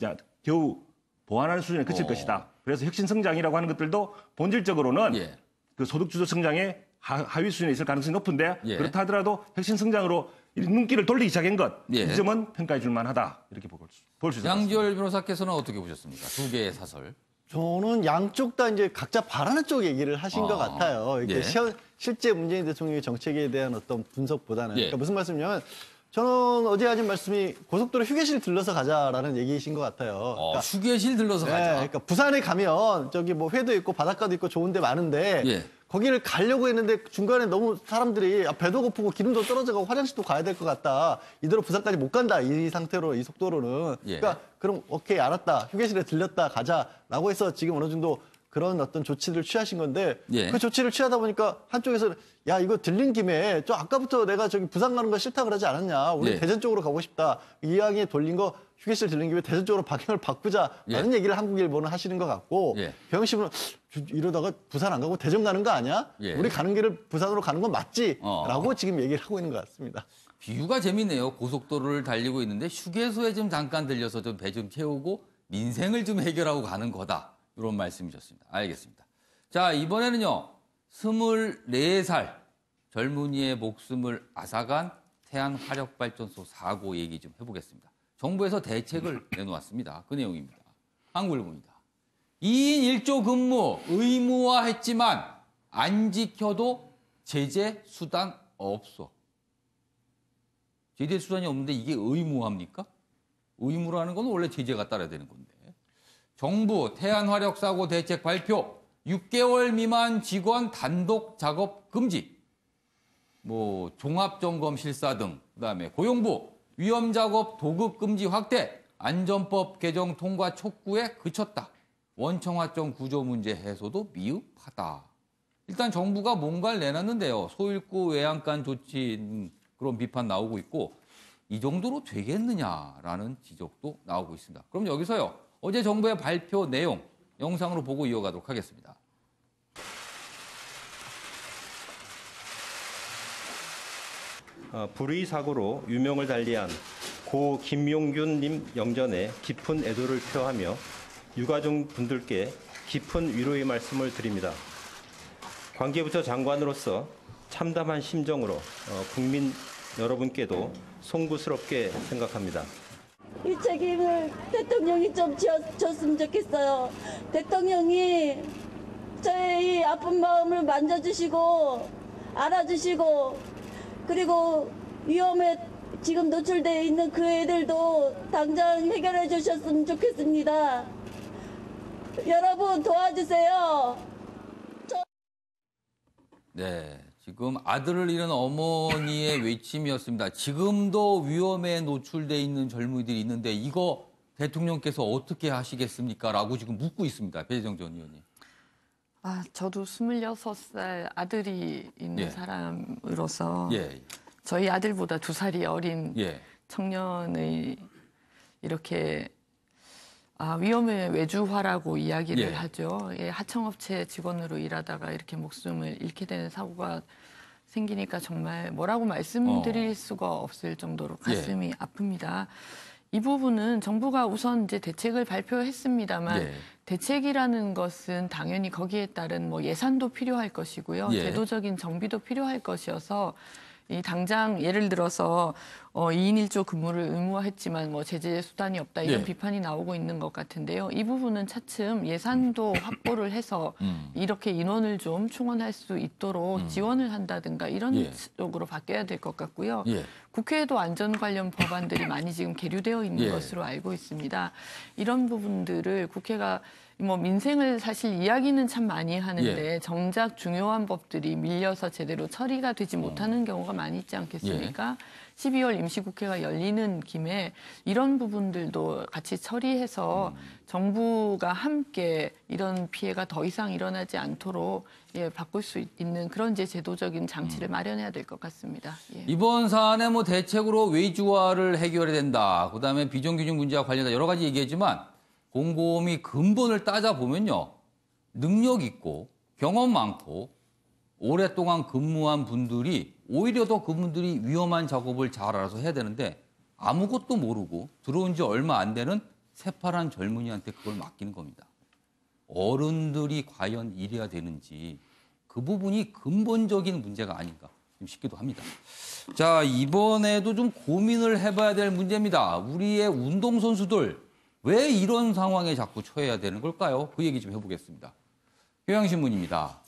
[SPEAKER 5] 겨우 보완하는 수준에 그칠 것이다. 그래서 혁신 성장이라고 하는 것들도 본질적으로는
[SPEAKER 1] 예.
[SPEAKER 5] 그 소득 주도 성장의 하위 수준에 있을 가능성이 높은데
[SPEAKER 1] 예.
[SPEAKER 5] 그렇다 하더라도 혁신 성장으로 눈길을 돌리기 시작한 것,
[SPEAKER 1] 예.
[SPEAKER 5] 이 점은 평가해 줄 만하다. 이렇게 볼 수 있을 것 같습니다.
[SPEAKER 1] 양지열 변호사께서는 어떻게 보셨습니까? 두 개의 사설.
[SPEAKER 6] 저는 양쪽 다 이제 각자 바라는 쪽 얘기를 하신 것 같아요. 이게
[SPEAKER 1] 예.
[SPEAKER 6] 실제 문재인 대통령의 정책에 대한 어떤 분석보다는.
[SPEAKER 1] 예.
[SPEAKER 6] 그러니까 무슨 말씀이냐면 저는 어제 하신 말씀이 고속도로 휴게실 들러서 가자라는 얘기이신 것 같아요. 그러니까,
[SPEAKER 1] 휴게실 들러서 가자.
[SPEAKER 6] 그러니까 부산에 가면 저기 뭐 회도 있고 바닷가도 있고 좋은 데 많은데
[SPEAKER 1] 예.
[SPEAKER 6] 거기를 가려고 했는데 중간에 너무 사람들이 배도 고프고 기름도 떨어져가고 화장실도 가야 될 것 같다. 이대로 부산까지 못 간다. 이 상태로 이 속도로는.
[SPEAKER 1] 예.
[SPEAKER 6] 그러니까 그럼 오케이 알았다. 휴게실에 들렸다 가자라고 해서 지금 어느 정도 그런 어떤 조치를 취하신 건데
[SPEAKER 1] 예.
[SPEAKER 6] 그 조치를 취하다 보니까 한쪽에서는 야 이거 들린 김에 저 아까부터 내가 저기 부산 가는 거 싫다 그러지 않았냐. 우리
[SPEAKER 1] 예.
[SPEAKER 6] 대전 쪽으로 가고 싶다. 이왕에 돌린 거 휴게실 들린 김에 대전 쪽으로 방향을 바꾸자라는 얘기를 한국일보는 하시는 것 같고
[SPEAKER 1] 예.
[SPEAKER 6] 경영신문은 이러다가 부산 안 가고 대전 가는 거 아니야?
[SPEAKER 1] 예.
[SPEAKER 6] 우리 가는 길을 부산으로 가는 건 맞지? 라고 지금 얘기를 하고 있는 것 같습니다.
[SPEAKER 1] 비유가 재밌네요. 고속도로를 달리고 있는데 휴게소에 좀 잠깐 들려서 좀 배 좀 채우고 민생을 좀 해결하고 가는 거다. 이런 말씀이셨습니다. 알겠습니다. 자, 이번에는요. 24살 젊은이의 목숨을 앗아간 태안화력발전소 사고 얘기 좀 해보겠습니다. 정부에서 대책을 내놓았습니다. 그 내용입니다. 한국일보입니다. 2인 1조 근무 의무화했지만 안 지켜도 제재 수단 없어. 제재 수단이 없는데 이게 의무화입니까? 의무라는 건 원래 제재가 따라야 되는 건데. 정부 태안화력사고 대책 발표 6개월 미만 직원 단독 작업 금지. 뭐 종합점검 실사 등 그다음에 고용부 위험작업 도급 금지 확대. 안전법 개정 통과 촉구에 그쳤다. 원청화점 구조 문제 해소도 미흡하다. 일단 정부가 뭔가를 내놨는데요. 소잃고 외양간 조치 그런 비판 나오고 있고 이 정도로 되겠느냐라는 지적도 나오고 있습니다. 그럼 여기서요. 어제 정부의 발표 내용 영상으로 보고 이어가도록 하겠습니다.
[SPEAKER 11] 불의 사고로 유명을 달리한 고 김용균님 영전에 깊은 애도를 표하며 유가족 분들께 깊은 위로의 말씀을 드립니다. 관계부처 장관으로서 참담한 심정으로 국민 여러분께도 송구스럽게 생각합니다.
[SPEAKER 12] 이 책임을 대통령이 좀 졌으면 좋겠어요. 대통령이 저의 이 아픈 마음을 만져주시고 알아주시고 그리고 위험에 지금 노출되어 있는 그 애들도 당장 해결해 주셨으면 좋겠습니다. 여러분 도와주세요.
[SPEAKER 1] 네, 지금 아들을 잃은 어머니의 외침이었습니다. 지금도 위험에 노출돼 있는 젊은이들이 있는데 이거 대통령께서 어떻게 하시겠습니까? 라고 지금 묻고 있습니다. 배재정 전 의원님.
[SPEAKER 4] 저도 26살 아들이 있는
[SPEAKER 1] 예.
[SPEAKER 4] 사람으로서
[SPEAKER 1] 예.
[SPEAKER 4] 저희 아들보다 2살이 어린
[SPEAKER 1] 예.
[SPEAKER 4] 청년의 이렇게 위험의 외주화라고 이야기를
[SPEAKER 1] 예.
[SPEAKER 4] 하죠. 예, 하청업체 직원으로 일하다가 이렇게 목숨을 잃게 되는 사고가 생기니까 정말 뭐라고 말씀드릴 수가 없을 정도로 가슴이 아픕니다. 이 부분은 정부가 우선 이제 대책을 발표했습니다만
[SPEAKER 1] 예.
[SPEAKER 4] 대책이라는 것은 당연히 거기에 따른 뭐 예산도 필요할 것이고요.
[SPEAKER 1] 예.
[SPEAKER 4] 제도적인 정비도 필요할 것이어서 이 당장 예를 들어서 2인 1조 근무를 의무화했지만 뭐 제재 수단이 없다 이런
[SPEAKER 1] 예.
[SPEAKER 4] 비판이 나오고 있는 것 같은데요. 이 부분은 차츰 예산도 확보를 해서 이렇게 인원을 좀 충원할 수 있도록 지원을 한다든가 이런
[SPEAKER 1] 예.
[SPEAKER 4] 쪽으로 바뀌어야 될 것 같고요.
[SPEAKER 1] 예.
[SPEAKER 4] 국회에도 안전 관련 법안들이 많이 지금 계류되어 있는
[SPEAKER 1] 예.
[SPEAKER 4] 것으로 알고 있습니다. 이런 부분들을 국회가 뭐 민생을 사실 이야기는 참 많이 하는데
[SPEAKER 1] 예.
[SPEAKER 4] 정작 중요한 법들이 밀려서 제대로 처리가 되지 못하는 경우가 많이 있지 않겠습니까? 12월 임시국회가 열리는 김에 이런 부분들도 같이 처리해서 정부가 함께 이런 피해가 더 이상 일어나지 않도록 바꿀 수 있는 그런 이제 제도적인 장치를 마련해야 될 것 같습니다. 예.
[SPEAKER 1] 이번 사안에 뭐 대책으로 외주화를 해결해야 된다. 그다음에 비정규직 문제와 관련된 여러 가지 얘기했지만 곰곰이 근본을 따져보면요. 능력 있고 경험 많고 오랫동안 근무한 분들이 오히려 더 그분들이 위험한 작업을 잘 알아서 해야 되는데 아무것도 모르고 들어온 지 얼마 안 되는 새파란 젊은이한테 그걸 맡기는 겁니다. 어른들이 과연 이래야 되는지 그 부분이 근본적인 문제가 아닌가 싶기도 합니다. 자, 이번에도 좀 고민을 해봐야 될 문제입니다. 우리의 운동선수들 왜 이런 상황에 자꾸 처해야 되는 걸까요? 그 얘기 좀 해보겠습니다. 경향신문입니다.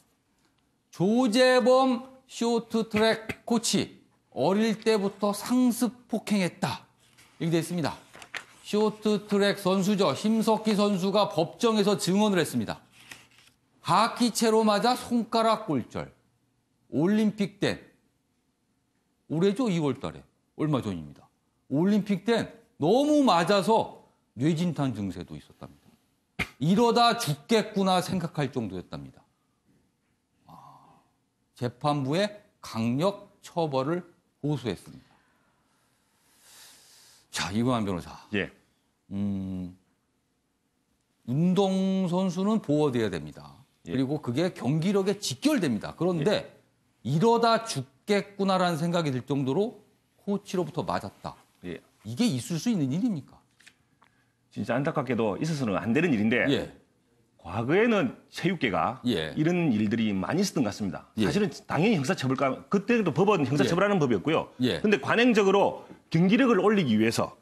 [SPEAKER 1] 조재범 쇼트트랙 코치 어릴 때부터 상습 폭행했다. 이렇게 됐습니다. 쇼트트랙 선수죠. 심석희 선수가 법정에서 증언을 했습니다. 하키채로 맞아 손가락 골절. 올림픽 때 올해죠. 2월 달에. 얼마 전입니다. 올림픽 때 너무 맞아서 뇌진탕 증세도 있었답니다. 이러다 죽겠구나 생각할 정도였답니다. 재판부에 강력 처벌을 고소했습니다. 자, 이광환 변호사.
[SPEAKER 5] 예.
[SPEAKER 1] 운동선수는 보호돼야 됩니다.
[SPEAKER 5] 예.
[SPEAKER 1] 그리고 그게 경기력에 직결됩니다. 그런데 이러다 죽겠구나라는 생각이 들 정도로 코치로부터 맞았다.
[SPEAKER 5] 예.
[SPEAKER 1] 이게 있을 수 있는 일입니까?
[SPEAKER 5] 진짜 안타깝게도 있어서는 안 되는 일인데
[SPEAKER 1] 예.
[SPEAKER 5] 과거에는 체육계가
[SPEAKER 1] 예.
[SPEAKER 5] 이런 일들이 많이 있었던 것 같습니다.
[SPEAKER 1] 예.
[SPEAKER 5] 사실은 당연히 형사처벌가 그때도 법은 형사처벌하는 법이었고요.
[SPEAKER 1] 예.
[SPEAKER 5] 그런데 관행적으로 경기력을 올리기 위해서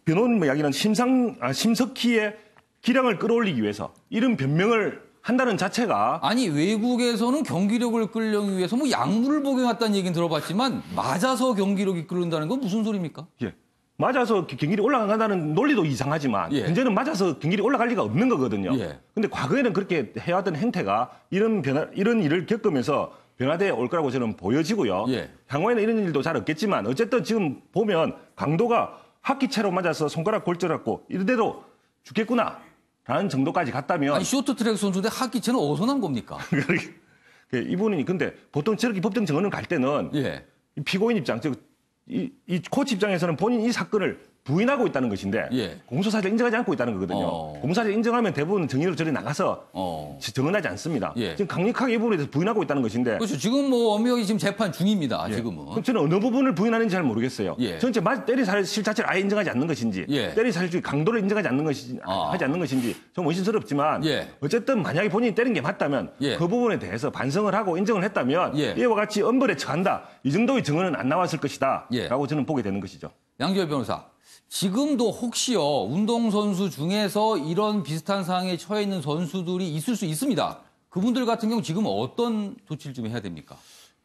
[SPEAKER 5] 변호인 이야기는 심석희의 기량을 끌어올리기 위해서 이런 변명을 한다는 자체가
[SPEAKER 1] 아니 외국에서는 경기력을 끌기 위해서 뭐 약물을 복용했다는 얘기는 들어봤지만 맞아서 경기력이 끌는다는 건 무슨 소리입니까?
[SPEAKER 5] 예. 맞아서 경기력이 올라간다는 논리도 이상하지만
[SPEAKER 1] 예.
[SPEAKER 5] 문제는 맞아서 경기력이 올라갈 리가 없는 거거든요.
[SPEAKER 1] 예.
[SPEAKER 5] 근데 과거에는 그렇게 해왔던 행태가 이런 일을 겪으면서 변화되어 올 거라고 저는 보여지고요.
[SPEAKER 1] 예.
[SPEAKER 5] 향후에는 이런 일도 잘 없겠지만 어쨌든 지금 보면 강도가 하키채로 맞아서 손가락 골절했고 이래도 죽겠구나라는 정도까지 갔다면
[SPEAKER 1] 아니 쇼트트랙 선수인데 하키채는 어디서 난 겁니까?
[SPEAKER 5] 이분이 근데 보통 저렇게 법정 증언을 갈 때는
[SPEAKER 1] 예.
[SPEAKER 5] 이 피고인 입장, 즉 이 코치 입장에서는 본인 이 사건을 부인하고 있다는 것인데
[SPEAKER 1] 예.
[SPEAKER 5] 공소사실 인정하지 않고 있다는 거거든요. 공소사실 인정하면 대부분 정의로 저리 나가서 증언하지 않습니다.
[SPEAKER 1] 예.
[SPEAKER 5] 지금 강력하게 이 부분에 대해서 부인하고 있다는 것인데.
[SPEAKER 1] 그렇죠. 지금 뭐 엄연히 지금 재판 중입니다.
[SPEAKER 5] 예.
[SPEAKER 1] 지금은.
[SPEAKER 5] 그럼 저는 어느 부분을 부인하는지 잘 모르겠어요.
[SPEAKER 1] 예.
[SPEAKER 5] 전체 때리 사실 자체를 아예 인정하지 않는 것인지,
[SPEAKER 1] 예.
[SPEAKER 5] 때리 사실 중에 강도를 인정하지 않는 것인지, 하지 않는 것인지 좀 의심스럽지만
[SPEAKER 1] 예.
[SPEAKER 5] 어쨌든 만약에 본인이 때린 게 맞다면
[SPEAKER 1] 예.
[SPEAKER 5] 그 부분에 대해서 반성을 하고 인정을 했다면
[SPEAKER 1] 예.
[SPEAKER 5] 이와 같이 엄벌에 처한다. 이 정도의 증언은 안 나왔을 것이다.
[SPEAKER 1] 예.
[SPEAKER 5] 라고 저는 보게 되는 것이죠.
[SPEAKER 1] 양지열 변호사. 지금도 혹시요 운동선수 중에서 이런 비슷한 상황에 처해 있는 선수들이 있을 수 있습니다. 그분들 같은 경우 지금 어떤 조치를 좀 해야 됩니까?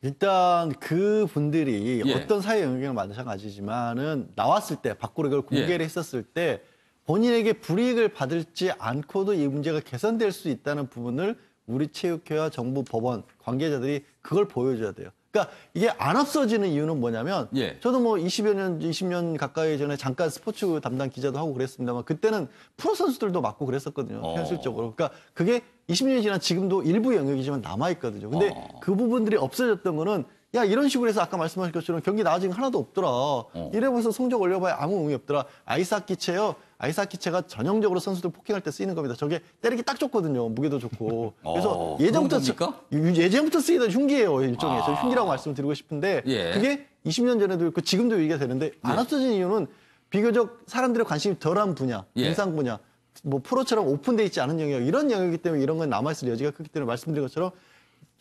[SPEAKER 6] 일단 그 분들이
[SPEAKER 1] 예.
[SPEAKER 6] 어떤 사회 영향을 마찬가지지만은 나왔을 때 밖으로 이걸 공개를 했었을 때 본인에게 불이익을 받을지 않고도 이 문제가 개선될 수 있다는 부분을 우리 체육회와 정부, 법원 관계자들이 그걸 보여줘야 돼요. 그러니까 이게 안 없어지는 이유는 뭐냐면
[SPEAKER 1] 예.
[SPEAKER 6] 저도 뭐 20년 가까이 전에 잠깐 스포츠 담당 기자도 하고 그랬습니다만 그때는 프로 선수들도 맡고 그랬었거든요. 현실적으로. 그러니까 그게 20년이 지난 지금도 일부 영역이지만 남아있거든요. 근데 그 부분들이 없어졌던 거는 야 이런 식으로 해서 아까 말씀하신 것처럼 경기 나아진 거 하나도 없더라. 이래봐서 성적 올려봐야 아무 의미 없더라. 아이스하키채요. 아이스하키채가 전형적으로 선수들 폭행할 때 쓰이는 겁니다. 저게 때리기 딱 좋거든요. 무게도 좋고. 그래서 예전부터 쓰이던 흉기예요. 일종의. 저 흉기라고 말씀을 드리고 싶은데
[SPEAKER 1] 예.
[SPEAKER 6] 그게 20년 전에도 있고 지금도 얘기가 되는데 안 없어진 이유는 비교적 사람들의 관심이 덜한 분야,
[SPEAKER 1] 예.
[SPEAKER 6] 인상 분야, 뭐 프로처럼 오픈돼 있지 않은 영역 이런 영역이기 때문에 이런 건 남아있을 여지가 크기 때문에 말씀드린 것처럼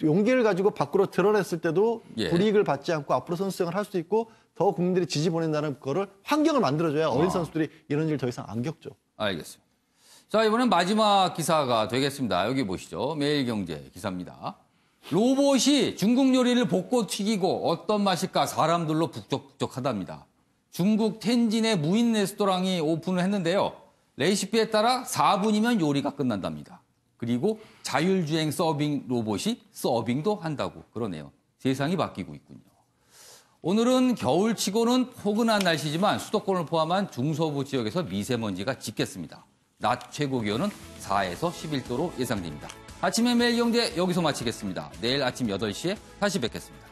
[SPEAKER 6] 용기를 가지고 밖으로 드러냈을 때도
[SPEAKER 1] 예.
[SPEAKER 6] 불이익을 받지 않고 앞으로 선수 생활을 할 수 있고 더 국민들이 지지 보낸다는 거를 환경을 만들어줘야 어린 선수들이 이런 일 더 이상 안 겪죠.
[SPEAKER 1] 알겠습니다. 자, 이번엔 마지막 기사가 되겠습니다. 여기 보시죠. 매일경제 기사입니다. 로봇이 중국 요리를 볶고 튀기고 어떤 맛일까 사람들로 북적북적하답니다. 중국 텐진의 무인 레스토랑이 오픈을 했는데요. 레시피에 따라 4분이면 요리가 끝난답니다. 그리고 자율주행 서빙 로봇이 서빙도 한다고 그러네요. 세상이 바뀌고 있군요. 오늘은 겨울치고는 포근한 날씨지만 수도권을 포함한 중서부 지역에서 미세먼지가 짙겠습니다. 낮 최고 기온은 4에서 11도로 예상됩니다. 아침의 매일경제 여기서 마치겠습니다. 내일 아침 8시에 다시 뵙겠습니다.